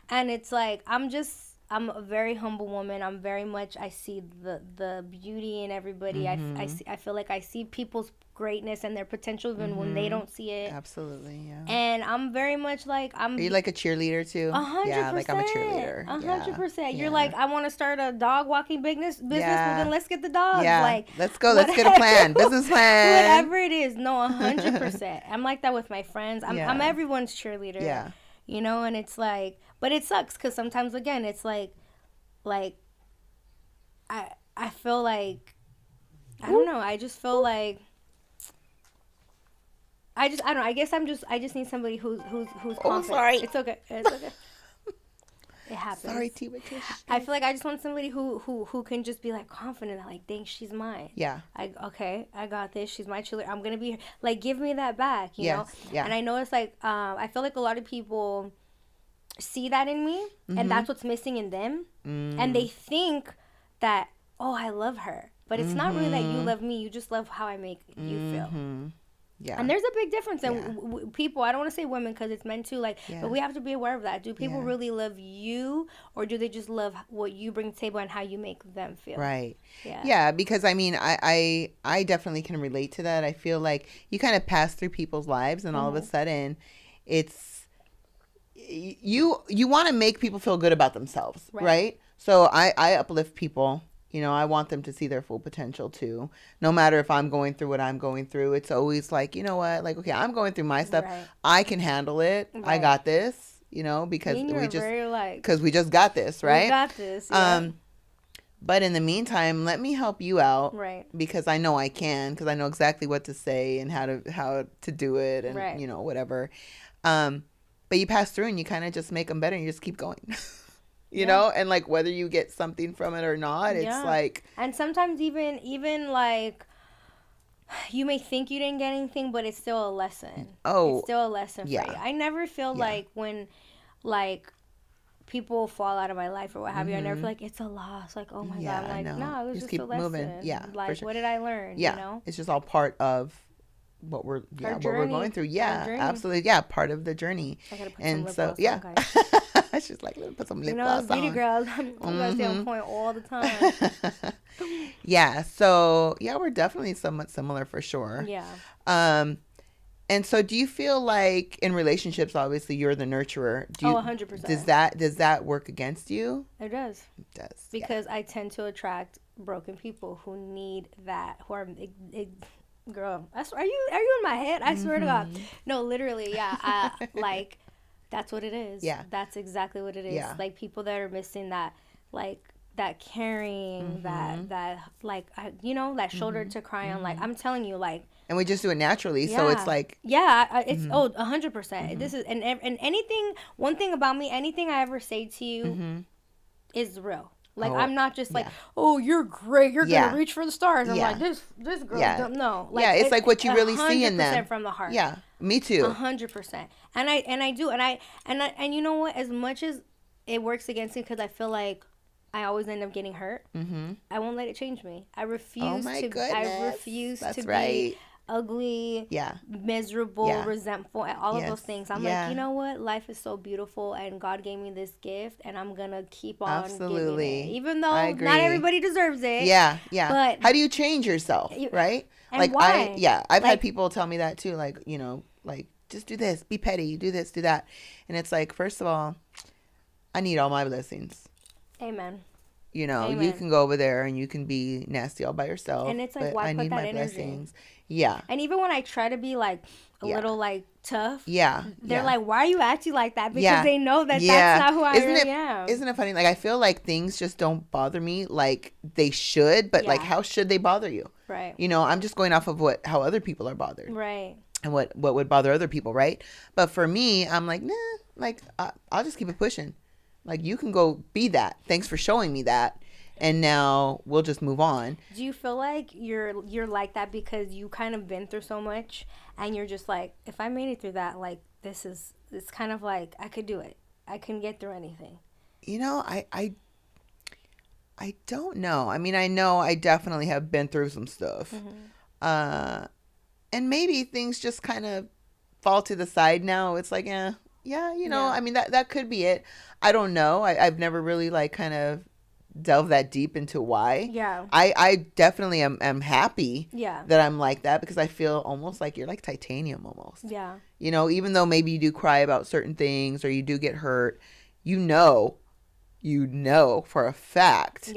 And it's like, I'm just, I'm a very humble woman. I'm very much, I see the beauty in everybody. I feel like I see people's greatness and their potential even when they don't see it. Absolutely, yeah. And I'm very much like, Are you like a cheerleader too? 100%. Yeah, like I'm a cheerleader. 100%. You're like, I want to start a dog walking business. Well, then let's get the dogs. Yeah. Like, let's go. Let's get a plan. Business plan. Whatever it is. No, 100%. I'm like that with my friends. I'm everyone's cheerleader. Yeah. You know, and it's like, but it sucks because sometimes, again, it's like I feel like, I don't know. I just feel like, I don't know. I guess I just need somebody who's confident. Sorry. It's okay. It's okay. It happens. Sorry, Tea With Trish. I feel like I just want somebody who can just be like confident, like, dang, she's mine. Yeah. I got this. She's my cheerleader. I'm gonna be like, give me that back, you know. Yeah. And I know it's like, I feel like a lot of people see that in me, and that's what's missing in them, and they think that, oh, I love her, but it's not really that you love me. You just love how I make you feel. Yeah. And there's a big difference in people. I don't want to say women because it's men too. Like, but we have to be aware of that. Do people really love you, or do they just love what you bring to the table and how you make them feel? Right. Yeah. Yeah. Because I mean, I definitely can relate to that. I feel like you kind of pass through people's lives, and all of a sudden, it's you want to make people feel good about themselves, right? So I uplift people. You know, I want them to see their full potential too. No matter if I'm going through what I'm going through, it's always like, you know what? Like, okay, I'm going through my stuff. Right. I can handle it. Right. I got this, you know, because we just got this, right? We got this. Yeah. But in the meantime, let me help you out. Right. Because I know I can, because I know exactly what to say and how to do it and, you know, whatever. But you pass through and you kind of just make them better and you just keep going. You know, and like whether you get something from it or not, it's like. And sometimes even like you may think you didn't get anything, but it's still a lesson. Oh, it's still a lesson for you. I never feel like when like people fall out of my life or what have you, I never feel like it's a loss. Like, oh my God, I'm like, no, it was just a lesson. Moving. Yeah, like what did I learn? Yeah, you know, it's just all part of what we're going through. Yeah, absolutely. Yeah, part of the journey. I gotta put some lip gloss on, She's like, let me put some lip gloss on. Beauty girl, I'm gonna stay on point all the time. Yeah, so we're definitely somewhat similar for sure. Yeah. And so do you feel like in relationships, obviously you're the nurturer. 100%. Does that work against you? It does. It does. Because I tend to attract broken people who need that, who are girl, are you in my head? I swear to God. No, literally, yeah. Like, that's what it is. Yeah. That's exactly what it is. Yeah. Like, people that are missing that, like, that caring, that like, you know, that shoulder to cry on. Like, I'm telling you, like. And we just do it naturally, so it's like. Yeah, it's 100%. This is and anything. One thing about me, anything I ever say to you is real. Like, I'm not just like, oh, you're great. You're going to reach for the stars. I'm like, this girl, no. Like, it's like what you really see in them. 100% from the heart. Yeah, me too. 100%. And I do. And you know what? As much as it works against me because I feel like I always end up getting hurt, I won't let it change me. I refuse to be ugly, miserable, resentful, and all of those things. I'm like, you know what? Life is so beautiful, and God gave me this gift, and I'm gonna keep on giving it, even though not everybody deserves it. Yeah. But how do you change yourself, right? And like why? I've had people tell me that too. Like, you know, like just do this, be petty, do this, do that, and it's like, first of all, I need all my blessings. Amen. You know, you can go over there and you can be nasty all by yourself. And it's like, why put that energy? Blessings. Yeah. And even when I try to be like a little like tough, they're like, why are you acting like that? Because they know that that's not who I really am. Isn't it funny? Like, I feel like things just don't bother me like they should, but like, how should they bother you? Right. You know, I'm just going off of how other people are bothered. Right. And what would bother other people, right? But for me, I'm like, nah, like, I'll just keep it pushing. Like, you can go be that. Thanks for showing me that. And now we'll just move on. Do you feel like you're like that because you kind of been through so much and you're just like, if I made it through that, like, it's kind of like, I could do it. I can get through anything. You know, I don't know. I mean, I know I definitely have been through some stuff. And maybe things just kind of fall to the side now. It's like, Yeah, I mean, that could be it. I don't know. I've never really like kind of delve that deep into why. Yeah. I definitely am happy Yeah. that I'm like that, because I feel almost like you're like titanium almost. Yeah. Even though maybe you do cry about certain things or you do get hurt, you know for a fact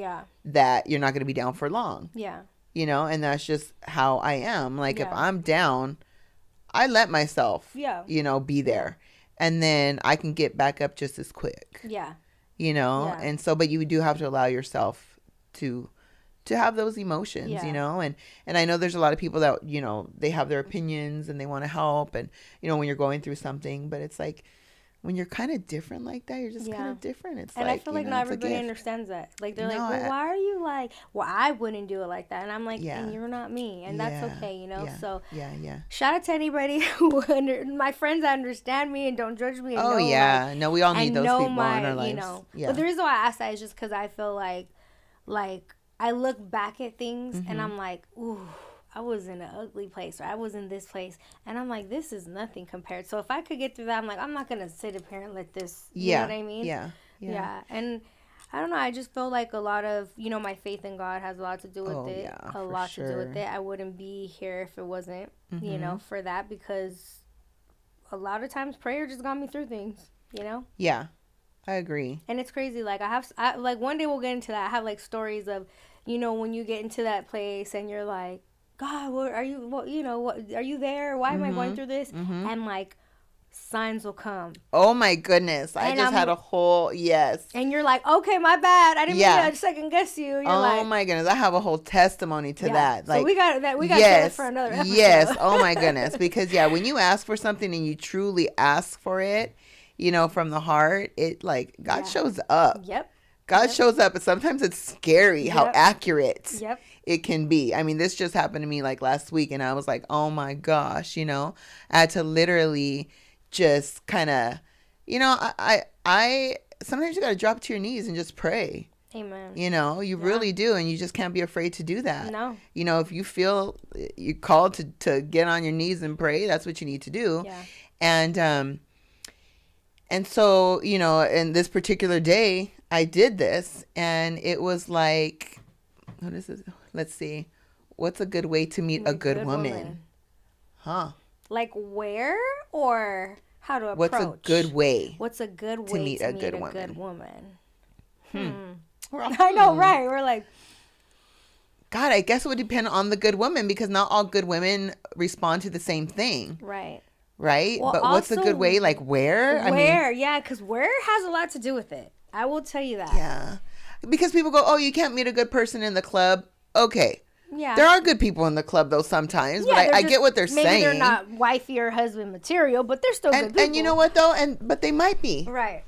that you're not going to be down for long. Yeah. And that's just how I am. Like if Yeah. I'm down, I let myself, be there. And then I can get back up just as quick. Yeah. And so, but you do have to allow yourself to have those emotions, and I know there's a lot of people that, they have their opinions and they want to help, and, when you're going through something, but it's like, when you're kind of different like that, you're just kind of different. It's and like, I feel like not everybody understands that. Like, they're like, well, why are you like, well, I wouldn't do it like that. And I'm like, and you're not me. And that's okay, So shout out to anybody who, my friends that understand me and don't judge me. And no, we all need those people in our lives. But the reason why I ask that is just because I feel like I look back at things and I'm like, ooh, I was in an ugly place, or I was in this place, and I'm like, this is nothing compared. So if I could get through that, I'm like, I'm not gonna sit up here and let this. You know what I mean? Yeah. And I don't know. I just feel like a lot of my faith in God has a lot to do with it. Yeah, a lot to do with it. I wouldn't be here if it wasn't for that, because a lot of times prayer just got me through things. Yeah, I agree. And it's crazy. Like I like one day we'll get into that. I have like stories of when you get into that place and you're like, God, what are you? What are you there? Why am I going through this? And like signs will come. Oh my goodness! I just had a whole yes. And you're like, okay, my bad. I didn't mean to second guess you. You're oh my goodness! I have a whole testimony to that. Like, so we got that. We got that for another episode. Yes. Oh my goodness! Because when you ask for something and you truly ask for it, from the heart, it like God shows up. Yep. God shows up, and sometimes it's scary how accurate it can be. I mean, this just happened to me like last week, and I was like, oh my gosh, I had to literally just kind of, I sometimes you got to drop to your knees and just pray. Amen. You really do, and you just can't be afraid to do that. No. If you feel you're called to get on your knees and pray, that's what you need to do. Yeah. And so, in this particular day, I did this, and it was like, what is this? Let's see. What's a good way to meet a good woman? Huh. Like where or how to approach? What's a good way? What's a good way to meet a good woman? I know, right? We're like, God, I guess it would depend on the good woman, because not all good women respond to the same thing. Right. Well, but what's a good way? Like where? Because where has a lot to do with it. I will tell you that. Yeah. Because people go, oh, you can't meet a good person in the club. Okay. Yeah. There are good people in the club, though, sometimes. Yeah, but I get what they're saying. Maybe they're not wifey or husband material, but they're still good people. And you know what, though? But they might be. Right.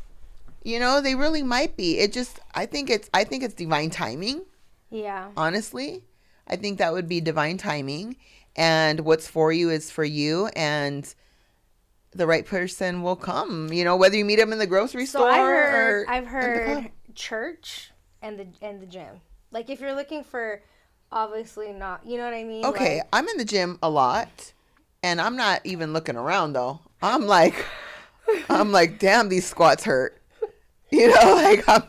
They really might be. It just, I think it's divine timing. Yeah. Honestly. I think that would be divine timing. And what's for you is for you. And the right person will come, whether you meet them in the grocery store. I've heard church and the gym. Like if you're looking for, obviously not, you know what I mean? Okay, like, I'm in the gym a lot, and I'm not even looking around though. I'm like, damn, these squats hurt. Like I'm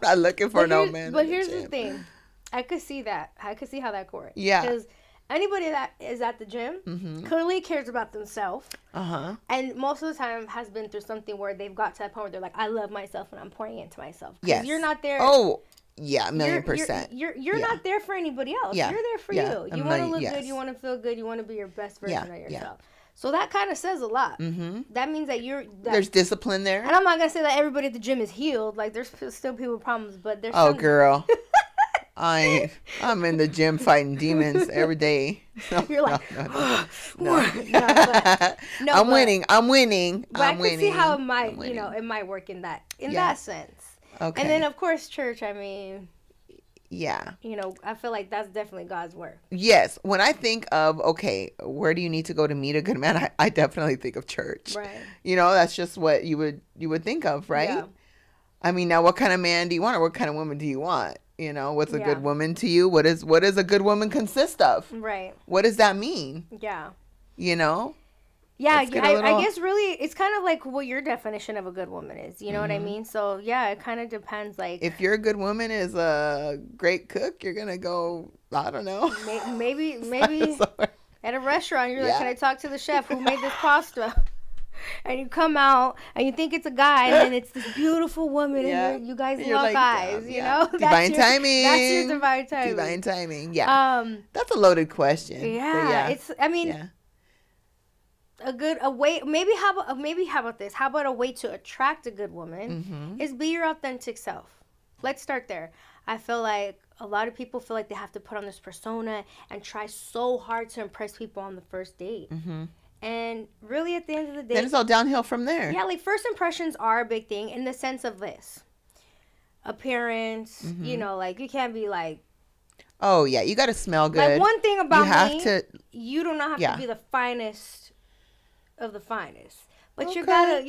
not looking for no man. But here's the thing, I could see that. I could see how that could work. Yeah. Because anybody that is at the gym clearly cares about themselves. And most of the time has been through something where they've got to that point where they're like, I love myself and I'm pouring into myself. Yes. You're not there. Oh, yeah, 1,000,000%. You're not there for anybody else. Yeah. You're there for you. You want to look good. You want to feel good. You want to be your best version of yourself. Yeah. So that kind of says a lot. That means that there's discipline there. And I'm not going to say that everybody at the gym is healed. Like there's still people with problems, but there's girl. I'm in the gym fighting demons every day. You're like, no. I'm winning. But I can see how it might work in that sense. Okay. And then of course church. I mean, yeah. I feel like that's definitely God's work. Yes. When I think of where do you need to go to meet a good man? I definitely think of church. Right. That's just what you would think of, right? Yeah. I mean, now what kind of man do you want, or what kind of woman do you want? What's a good woman to you? What does a good woman consist of? Right. What does that mean? Yeah. Yeah, I guess really it's kind of like what your definition of a good woman is. You know what I mean? So yeah, it kind of depends. Like if your good woman is a great cook, you're gonna go. I don't know. Maybe at a restaurant, you're like, can I talk to the chef who made this pasta? And you come out and you think it's a guy, and then it's this beautiful woman, and you guys lock like, eyes. You know, divine timing. That's your divine timing. Divine timing. Yeah. That's a loaded question. Yeah. It's. I mean. A way, maybe how about this? How about a way to attract a good woman is be your authentic self. Let's start there. I feel like a lot of people feel like they have to put on this persona and try so hard to impress people on the first date. And really, at the end of the day, then it's all downhill from there. Yeah, like first impressions are a big thing in the sense of this appearance. You know, like you can't be like. Oh yeah, you got to smell good. Like one thing about you do not have to be the finest of the finest, but you gotta.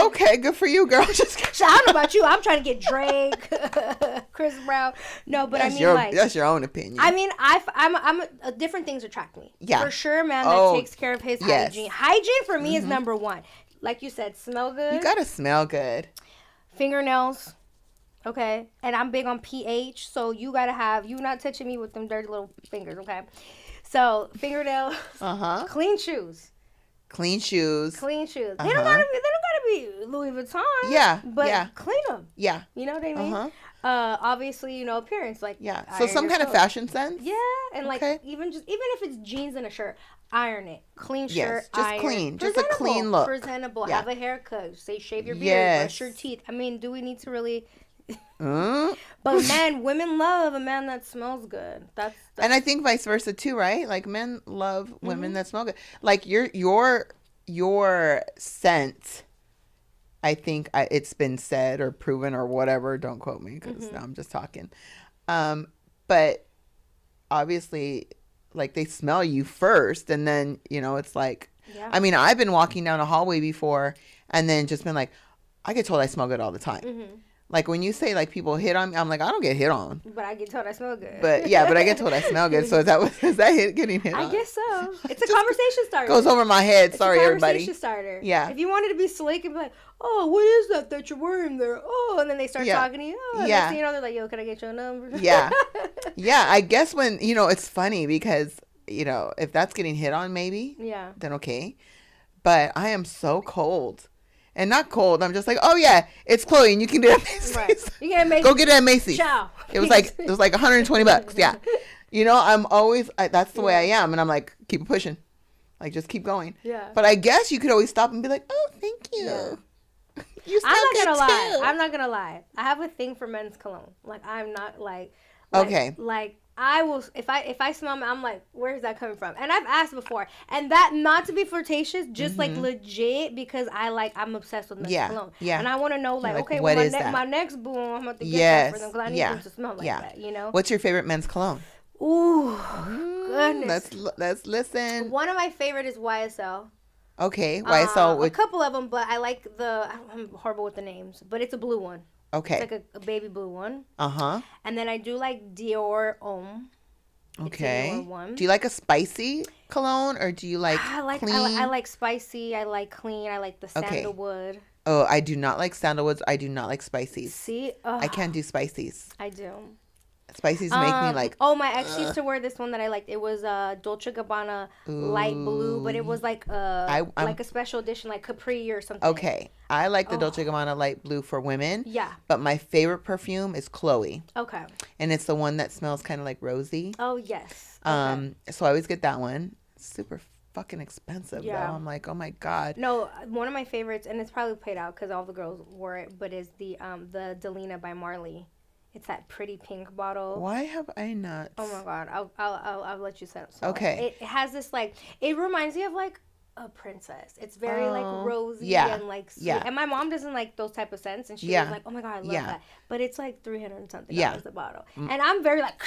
Okay, good for you, girl. Just I don't know about you. I'm trying to get Drake, Chris Brown. No, but that's that's your own opinion. I mean, I'm different things attract me. Yeah, for sure, man. That takes care of his hygiene. Hygiene for me is number one. Like you said, smell good. You gotta smell good. Fingernails. Okay, and I'm big on pH, so you gotta have you not touching me with them dirty little fingers. Okay, so fingernails. Clean shoes. Clean shoes. They don't gotta be Louis Vuitton. Yeah. But clean them. Yeah. You know what I mean? Obviously, you know, appearance. Like so some kind of fashion sense. Yeah, and like even if it's jeans and a shirt, iron it. Clean shirt. Just iron. clean. Just a clean look. Presentable. Yeah. Have a haircut. Say shave your beard. Brush your teeth. I mean, do we need to really? But women love a man that smells good. That's and I think vice versa too, right? Like men love women that smell good. Like your scent. I think it's been said or proven or whatever. Don't quote me because I'm just talking. But obviously, like they smell you first, and then you know it's like. Yeah. I mean, I've been walking down a hallway before, and then just been like, I get told I smell good all the time. Like when you say like people hit on me, I'm like, I don't get hit on. But I get told I smell good. But I get told I smell good. So is that getting hit on? I guess so. It's a conversation starter. Goes over my head. Sorry, everybody. Conversation starter. Yeah. If you wanted to be slick and be like, oh, what is that you're wearing there? Oh, and then they start talking to you. Oh, yeah. You know, they're like, yo, can I get your number? Yeah. Yeah. I guess when, you know, it's funny because, you know, if that's getting hit on maybe. Yeah. Then okay. But I am so cold. And not cold. I'm just like, oh yeah, it's Chloe, and you can do it at Macy's. Right. You can Macy's. Go get it at Macy's. Ciao. It was like $120. Yeah. You know, I'm always that's the way I am, and I'm like, keep it pushing, like just keep going. Yeah. But I guess you could always stop and be like, oh, thank you. Yeah. You smell good too. I'm not gonna lie. I have a thing for men's cologne. Like I'm not like okay. Like I will if I smell I'm like, where's that coming from? And I've asked before, and that not to be flirtatious, just like legit because I'm obsessed with men's cologne. Yeah. And I want to know like okay, what well, is that? My next boo, I'm about to get that for them because I need them to smell like that. You know. What's your favorite men's cologne? Ooh, goodness. Let's listen. One of my favorite is YSL. Okay, YSL. A couple of them, but I like I'm horrible with the names, but it's a blue one. Okay. It's like a baby blue one. And then I do like Dior Homme. Okay. Dior one. Do you like a spicy cologne or do you like clean? I like spicy. I like clean. I like the sandalwood. Okay. Oh, I do not like sandalwoods. I do not like spices. See? I can't do spices. I do. Spices make me like. Oh, my ex used to wear this one that I liked. It was Dolce & Gabbana light blue, but it was like like a special edition, like Capri or something. Okay, I like the Dolce & Gabbana light blue for women. Yeah. But my favorite perfume is Chloe. Okay. And it's the one that smells kind of like rosy. Oh yes. Okay. So I always get that one. Super fucking expensive though. I'm like, oh my god. No, one of my favorites, and it's probably played out because all the girls wore it, but is the Delina by Marley. It's that pretty pink bottle. Why have I not? Oh my god! I'll let you smell okay. It has this like it reminds me of like a princess. It's very like rosy and like sweet. Yeah. And my mom doesn't like those type of scents, and she was like, oh my god, I love that. But it's like $300 and something a bottle, and I'm very like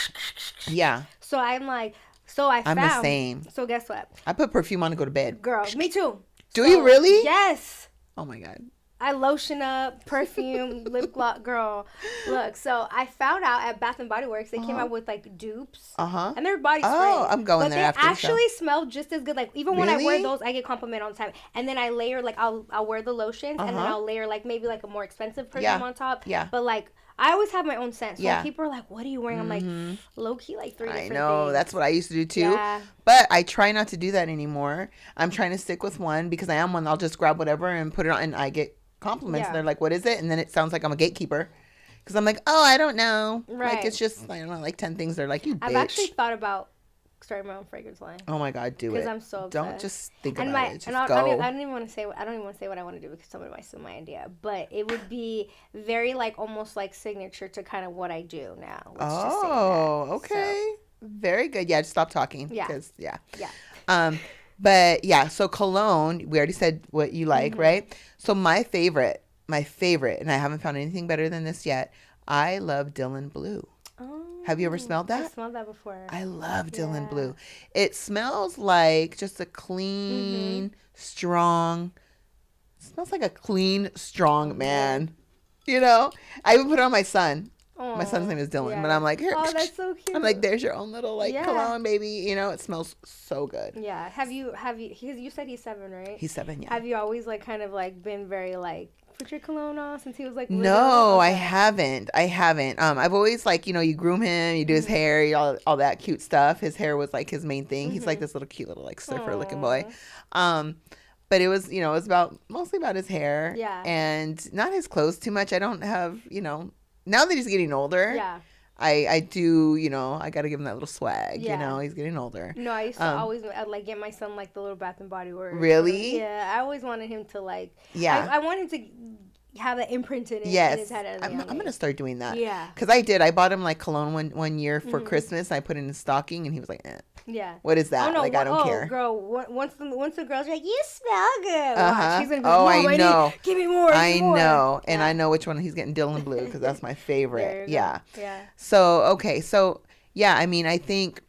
So I'm like, I'm the same. So guess what? I put perfume on to go to bed. Girl, me too. Do you really? Yes. Oh my god. I lotion up, perfume, lip gloss, girl. Look, so I found out at Bath and Body Works they came out with like dupes, and they're body sprays. Oh, I'm going there after. But they actually smell just as good. Like even when I wear those, I get compliment on time. And then I layer like I'll wear the lotions, and then I'll layer like maybe like a more expensive perfume on top. Yeah. But like I always have my own scent. So when people are like, "What are you wearing?" I'm like, low key like 3 different things. I know that's what I used to do too. Yeah. But I try not to do that anymore. I'm trying to stick with one because I am one. I'll just grab whatever and put it on, and I get compliments. And they're like, what is it? And then it sounds like I'm a gatekeeper because I'm like, oh, I don't know. Like it's just, I don't know, like 10 things. They're like, you bitch. I've actually thought about starting my own fragrance line. Oh my God, do it. Because I'm so obsessed. Don't just think about it. Just go. I don't even want to say what I want to do because somebody might steal my idea. But it would be very like almost like signature to kind of what I do now. Okay. So. Very good. Yeah, just stop talking. Yeah. But yeah, so cologne, we already said what you like, right? So my favorite, and I haven't found anything better than this yet. I love Dylan Blue. Oh, have you ever smelled that? I smelled that before. I love Dylan Blue. It smells like just a clean, strong, smells like a clean, strong man. You know? I even put it on my son. Aww. My son's name is Dylan, but I'm like, here. Oh, that's so cute. I'm like, there's your own little cologne, baby. You know, it smells so good. Yeah. Have you? You said he's 7, right? He's 7. Yeah. Have you always like kind of like been very like put your cologne on since he was like? No, I haven't. I've always like you groom him, you do his hair, all that cute stuff. His hair was like his main thing. He's like this little cute little like surfer looking boy. But it was it was mostly about his hair. Yeah. And not his clothes too much. I don't have Now that he's getting older, I do, I got to give him that little swag, he's getting older. No, I used to I'd like get my son like the little Bath and Body Works. Really? Yeah, I always wanted him to like, I want him to have that imprinted in his head. I'm going to start doing that. Yeah. Because I bought him like cologne one year for Christmas. I put it in his stocking and he was like, eh. Yeah. What is that? I don't care. Girl, once the girl's like, you smell good. She's gonna be like, I know. Give me more. I know. And I know which one he's getting, Dylan Blue, because that's my favorite. Yeah. So, okay. So, yeah, I mean, I think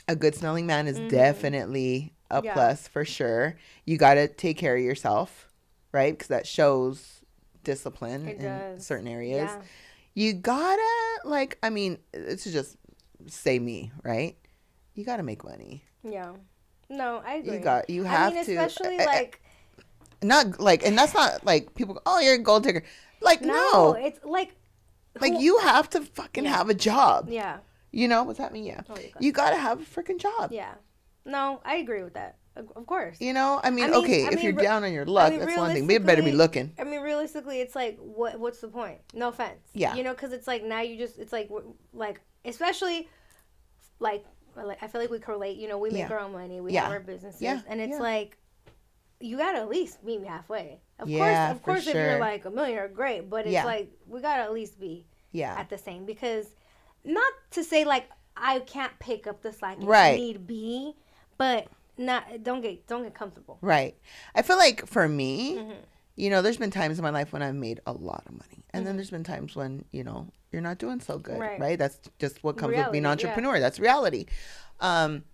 a good smelling man is definitely a plus for sure. You got to take care of yourself, right? Because that shows discipline in certain areas. Yeah. You gotta, it's just say me, right? You got to make money. Yeah. No, I agree. You have to. Especially like. Not like, and that's not like people go, oh, you're a gold digger. Like, no. It's like. Like, you have to fucking have a job. Yeah. You know what's happening? Yeah. Oh, you got to have a freaking job. Yeah. No, I agree with that. Of course. If you're down on your luck, that's one thing. But you better be looking. I mean, realistically, it's like, what's the point? No offense. Yeah. Because it's like, now it's like, especially, like, I feel like we correlate, we make our own money, we have our businesses, and it's like, you gotta at least meet me halfway. Of course, if you're like a millionaire, great, but it's like, we gotta at least be at the same, because not to say like, I can't pick up the slack if need be, but don't get comfortable. Right. I feel like for me, there's been times in my life when I've made a lot of money, and then there's been times when, you're not doing so good, right? That's just what comes with being an entrepreneur. That's reality. But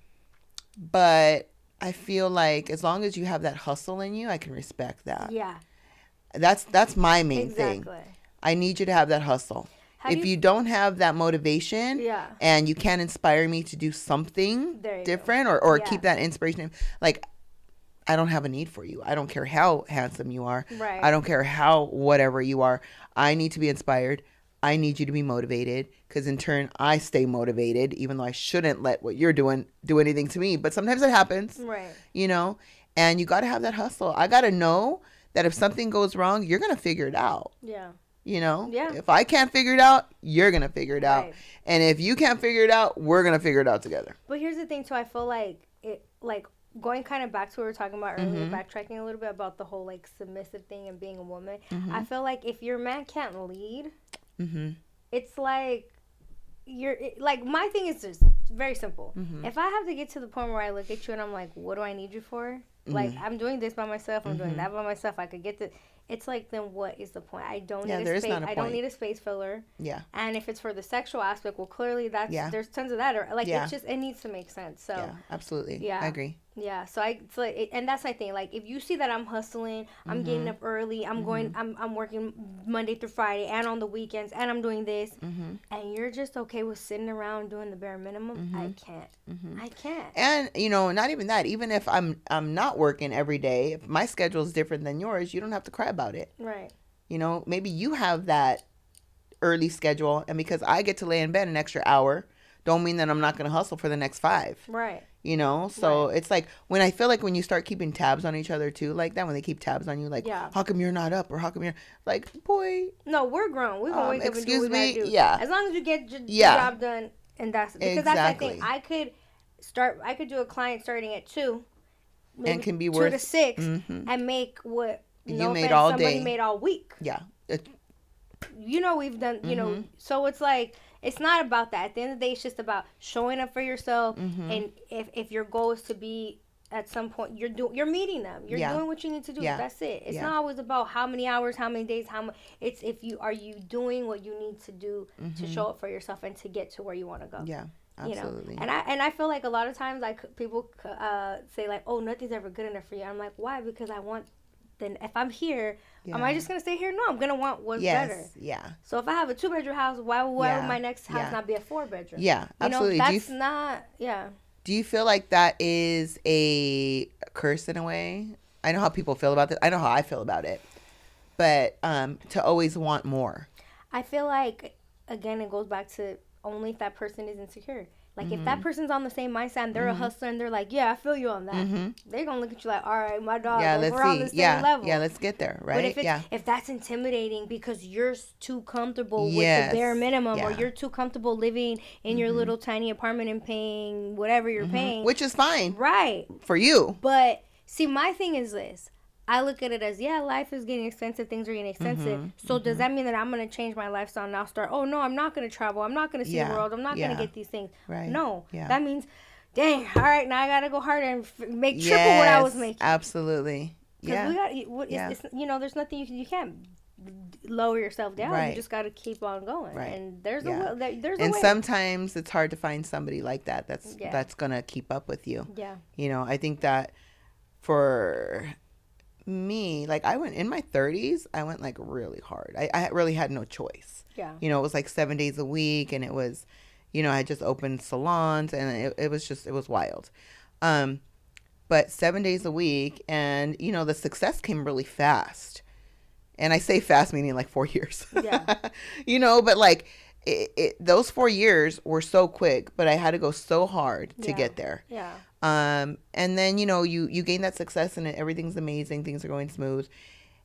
I feel like as long as you have that hustle in you, I can respect that. Yeah. That's my main thing. I need you to have that hustle. If you don't have that motivation and you can't inspire me to do something different or keep that inspiration, like, I don't have a need for you. I don't care how handsome you are. Right. I don't care how whatever you are. I need to be inspired. I need you to be motivated, because in turn I stay motivated, even though I shouldn't let what you're doing do anything to me. But sometimes it happens, right? And you got to have that hustle. I got to know that if something goes wrong, you're going to figure it out. Yeah. Yeah. If I can't figure it out, you're going to figure it out. And if you can't figure it out, we're going to figure it out together. But here's the thing too. I feel like going kind of back to what we were talking about earlier, backtracking a little bit about the whole like submissive thing and being a woman. I feel like if your man can't lead, it's like my thing is just very simple. If I have to get to the point where I look at you and I'm like, what do I need you for? Like, I'm doing this by myself, I'm doing that by myself, I could get to. It's like, then what is the point? I don't need a space. I don't need a space filler. Yeah. And if it's for the sexual aspect, well, clearly there's tons of that. Or like, it needs to make sense. So yeah, absolutely. Yeah, I agree. Yeah, so and that's my thing. Like, if you see that I'm hustling, I'm getting up early, I'm working Monday through Friday and on the weekends, and I'm doing this, and you're just okay with sitting around doing the bare minimum, I can't. I can't. And not even that. Even if I'm not working every day, if my schedule is different than yours, you don't have to cry about it. Right. Maybe you have that early schedule, and because I get to lay in bed an extra hour, don't mean that I'm not going to hustle for the next 5. Right. So it's like when I feel like when you start keeping tabs on each other too, like that, when they keep tabs on you, like, how come you're not up, or how come you're like, boy, no, we're grown. We're gonna wake up and do what we gotta do. Yeah. As long as you get your job done, and that's because that's the thing. I could do a client starting at 2, maybe and can be 2 to 6, and make what you made all somebody day. made all week. Yeah. We've done, so it's like, it's not about that. At the end of the day, it's just about showing up for yourself. And if your goal is to be, at some point, you're meeting them. You're doing what you need to do. Yeah. That's it. It's not always about how many hours, how many days, how much. It's are you doing what you need to do to show up for yourself and to get to where you want to go. Yeah. Absolutely. And I feel like a lot of times, like, people say, like, oh, nothing's ever good enough for you. I'm like, why? Because I want. Then if I'm here, am I just going to stay here? No, I'm going to want what's better. Yeah. So if I have a 2-bedroom house, why would my next house not be a 4-bedroom? Yeah, absolutely. That's not, Do you feel like that is a curse in a way? I know how people feel about this. I know how I feel about it. But to always want more. I feel like, again, it goes back to only if that person is insecure. Like, if that person's on the same mindset and they're a hustler and they're like, yeah, I feel you on that. They're going to look at you like, all right, my dog, we're on the same level. Yeah, let's get there, right? But if that's intimidating because you're too comfortable with the bare minimum, or you're too comfortable living in your little tiny apartment and paying whatever you're paying. Which is fine. Right. For you. But, see, my thing is this. I look at it as, life is getting expensive. Things are getting expensive. So does that mean that I'm going to change my lifestyle and now start, oh, no, I'm not going to travel. I'm not going to see the world. I'm not going to get these things. Right. No. Yeah. That means, dang, all right, now I got to go harder and make triple what I was making. Absolutely. Yeah. It's, there's nothing you can't lower yourself down. Right. You just got to keep on going. Right. And there's a way. And sometimes it's hard to find somebody like that that's going to keep up with you. Yeah. I think that for me, like, I went in my 30s, I went like really hard. I really had no choice. Yeah. It was like 7 days a week, and it was, I had just opened salons, and it was wild. But 7 days a week, and the success came really fast. And I say fast meaning like 4 years. Yeah. But like those 4 years were so quick, but I had to go so hard to get there. Yeah. And then, you gain that success and everything's amazing. Things are going smooth.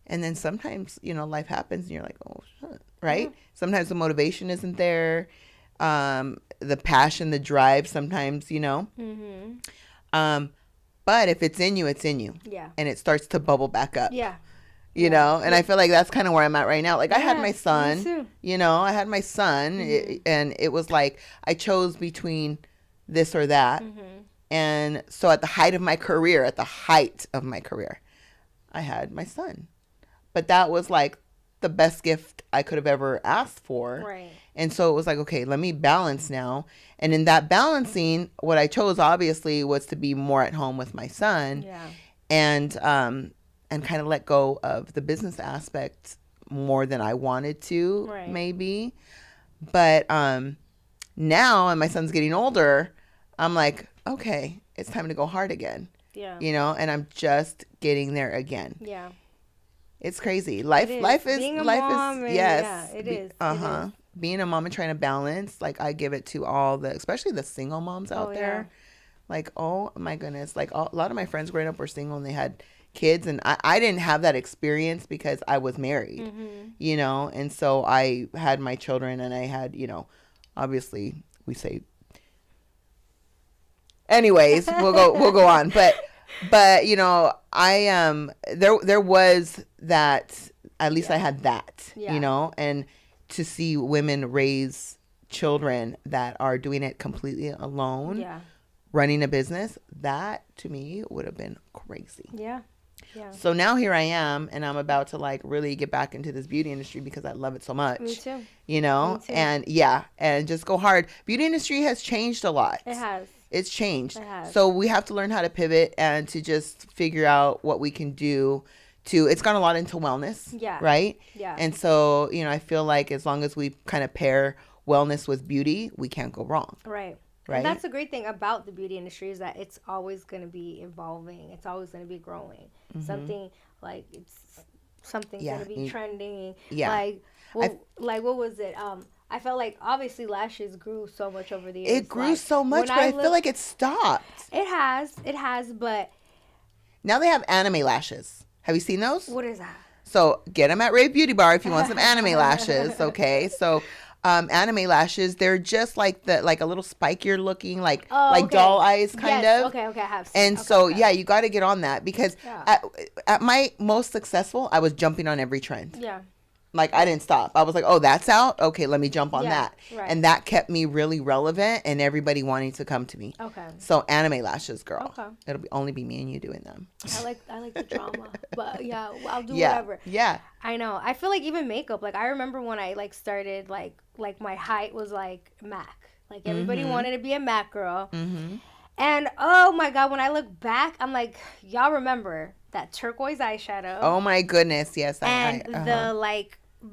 And then sometimes, life happens and you're like, oh, shit, right? Yeah. Sometimes the motivation isn't there. The passion, the drive sometimes, but if it's in you, it's in you. Yeah. And it starts to bubble back up. Yeah. And I feel like that's kind of where I'm at right now. Like, I had my Me son, too. I had my son, and it was like I chose between this or that. And so at the height of my career, I had my son. But that was like the best gift I could have ever asked for. Right. And so it was like, okay, let me balance now. And in that balancing, what I chose obviously was to be more at home with my son. Yeah. And kind of let go of the business aspect more than I wanted to, maybe. But now, and my son's getting older, I'm like, okay, it's time to go hard again. Yeah. And I'm just getting there again. Yeah. It's crazy. Life is being a life mom, is yes. Yeah, it is. Uh-huh. Being a mom and trying to balance, like, I give it to all especially the single moms out there. Like, oh my goodness, like a lot of my friends growing up were single and they had kids, and I didn't have that experience because I was married, and so I had my children, and I had, obviously we say, anyways, we'll go on, but I there was that, at least I had that, and to see women raise children that are doing it completely alone, running a business, that to me would have been crazy. Yeah. Yeah. So now here I am, and I'm about to like really get back into this beauty industry because I love it so much. Me too. And just go hard. Beauty industry has changed a lot. It has. It's changed. So we have to learn how to pivot and to just figure out what we can do to, it's gone a lot into wellness. Yeah. Right? Yeah. And so, you know, I feel like as long as we kind of pair wellness with beauty, we can't go wrong. Right. Right. And that's the great thing about the beauty industry is that it's always going to be evolving. It's always going to be growing. Mm-hmm. Something's going to be trending. Yeah. Like what was it? I felt like obviously lashes grew so much over the years. It grew so much, but I feel like it stopped. It has, but now they have anime lashes. Have you seen those? What is that? So get them at Ray Beauty Bar if you want some anime lashes. Okay, so. Anime lashes, they're just like a little spikier looking, like doll eyes kind of. Okay, I have seen. And you got to get on that because at my most successful, I was jumping on every trend. Yeah. Like, I didn't stop. I was like, oh, that's out? Okay, let me jump on that. Right. And that kept me really relevant and everybody wanting to come to me. Okay. So anime lashes, girl. Okay. It'll only be me and you doing them. I like the drama. But yeah, I'll do whatever. Yeah. I know. I feel like even makeup, like I remember when I started like my height was like MAC. Like everybody wanted to be a MAC girl. Mm-hmm. And oh my God, when I look back, I'm like, y'all remember that turquoise eyeshadow? Oh my goodness, yes. The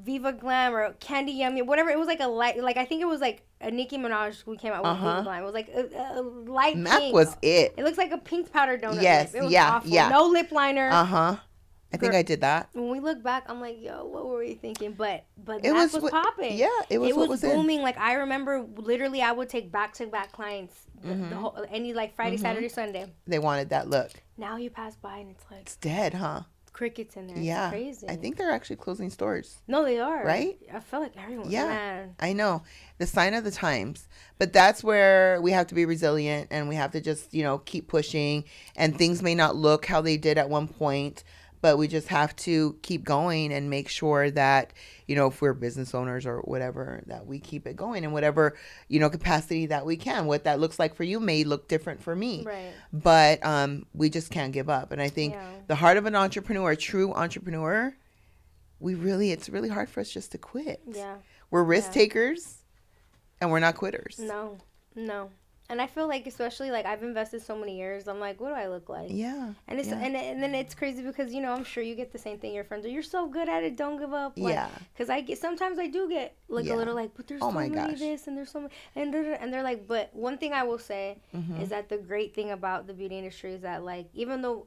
Viva Glam or Candy Yummy, whatever. It was like a light, like I think it was like a Nicki Minaj who came out with Viva Glam. It was like a light MAC pink. Was it? It looks like a pink powder donut. Yes, lip. It was awful. No lip liner. I think I did that. When we look back, I'm like, yo, what were we thinking? But it was popping. Yeah, it was booming. In. Like I remember, literally, I would take back-to-back clients. Any Friday, Saturday, Sunday. They wanted that look. Now you pass by and it's like it's dead, huh? Crickets in there. Yeah, it's crazy. I think they're actually closing stores. No, they are. Right? I feel like everyone. Yeah, man. I know. The sign of the times. But that's where we have to be resilient and we have to just keep pushing. And things may not look how they did at one point. But we just have to keep going and make sure that, if we're business owners or whatever, that we keep it going in whatever, capacity that we can. What that looks like for you may look different for me. Right. But we just can't give up. And I think the heart of an entrepreneur, a true entrepreneur, it's really hard for us just to quit. Yeah. We're risk takers and we're not quitters. No. And I feel like, especially, like, I've invested so many years. I'm like, what do I look like? Yeah. And it's and then it's crazy because, I'm sure you get the same thing. Your friends are, you're so good at it. Don't give up. Like, because sometimes I do get, like, a little, like, but there's so many this and there's so many. And they're like, but one thing I will say is that the great thing about the beauty industry is that, like, even though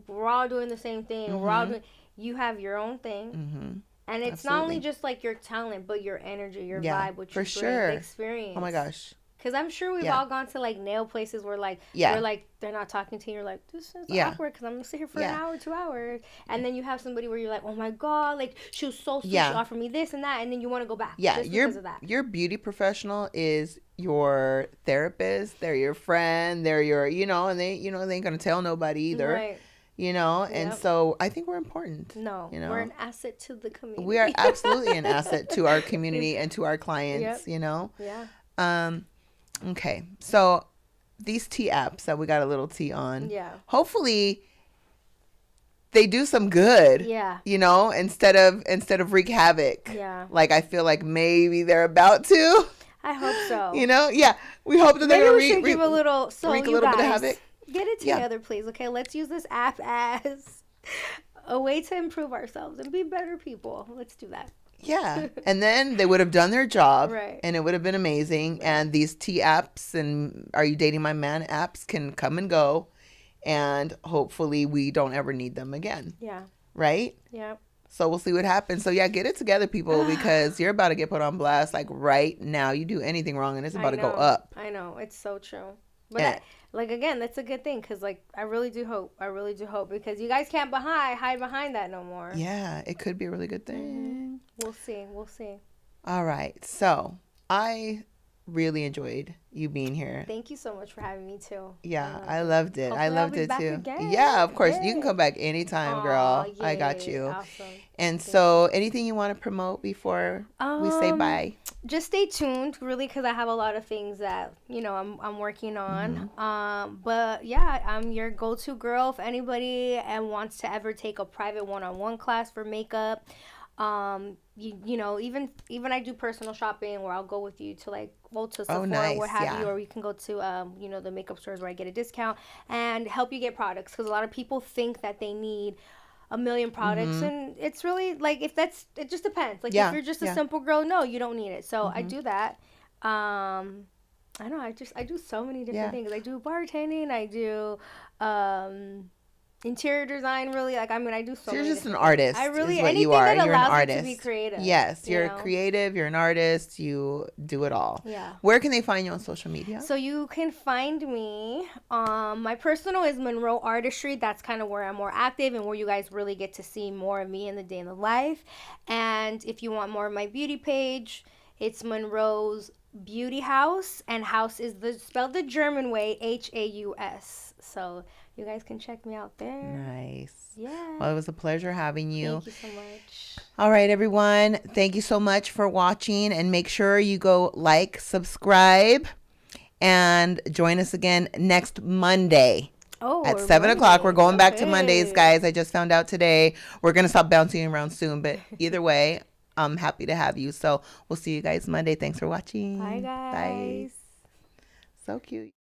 we're all doing the same thing, we're all doing, you have your own thing. Mm-hmm. And it's not only just, like, your talent, but your energy, your vibe, what you bring, the experience. Oh, my gosh. Because I'm sure we've all gone to, like, nail places where, like, you're like, they're not talking to you. You're like, this is awkward because I'm going to sit here for an hour, 2 hours. And then you have somebody where you're like, oh, my God, like, she was so sweet. She offered me this and that. And then you want to go back just because of that. Your beauty professional is your therapist. They're your friend. They're your, and they, they ain't going to tell nobody either. Right. And so I think we're important. No, we're an asset to the community. We are absolutely an asset to our community and to our clients, Yeah. Okay, so these tea apps that we got a little tea on, hopefully they do some good, instead of wreak havoc. Yeah. Like, I feel like maybe they're about to. I hope so. We hope that they're going to give a little bit of havoc. Get it together, please. Okay, let's use this app as a way to improve ourselves and be better people. Let's do that. Yeah. And then they would have done their job. Right. And it would have been amazing. Right. And these tea apps and Are You Dating My Man apps can come and go. And hopefully we don't ever need them again. Yeah. Right? Yeah. So we'll see what happens. So yeah, get it together, people, because you're about to get put on blast. Like right now, you do anything wrong and it's about to go up. I know. It's so true. But again, that's a good thing because, like, I really do hope because you guys can't hide behind that no more. Yeah, it could be a really good thing. Mm-hmm. We'll see. All right. So I really enjoyed you being here. Thank you so much for having me too. Yeah, I loved it. I loved it too. Again. Yeah, of course. Yay. You can come back anytime, girl. Yay. I got you. Awesome. And so anything you want to promote before we say bye? Just stay tuned, really, because I have a lot of things that, I'm working on. Mm-hmm. But yeah, I'm your go-to girl if anybody wants to ever take a private one-on-one class for makeup. You know, even I do personal shopping where I'll go with you to like, well, to Sephora, nice. Or what have you, or you can go to, you know, the makeup stores where I get a discount and help you get products. Because a lot of people think that they need a million products, and it's really like, it just depends. Like, if you're just a simple girl, no, you don't need it. So I do that. I know, I do so many different things. I do bartending, I do interior design, really. Like, I mean, I do so you're many just an artist. I really, is what anything you are. that You're allows an artist. you to be creative. Yes, you're creative, you're an artist, you do it all. Yeah. Where can they find you on social media? So you can find me, my personal is Monroe Artistry. That's kind of where I'm more active and where you guys really get to see more of me in the day in the life. And if you want more of my beauty page, it's Monroe's Beauty House, and house is spelled the German way, Haus. So you guys can check me out there. Nice. Yeah. Well, it was a pleasure having you. Thank you so much. All right, everyone. Thank you so much for watching, and make sure you go like, subscribe, and join us again next Monday. At 7 o'clock. We're going back to Mondays, guys. I just found out today. We're going to stop bouncing around soon, but either way, I'm happy to have you. So we'll see you guys Monday. Thanks for watching. Bye, guys. Bye. So cute.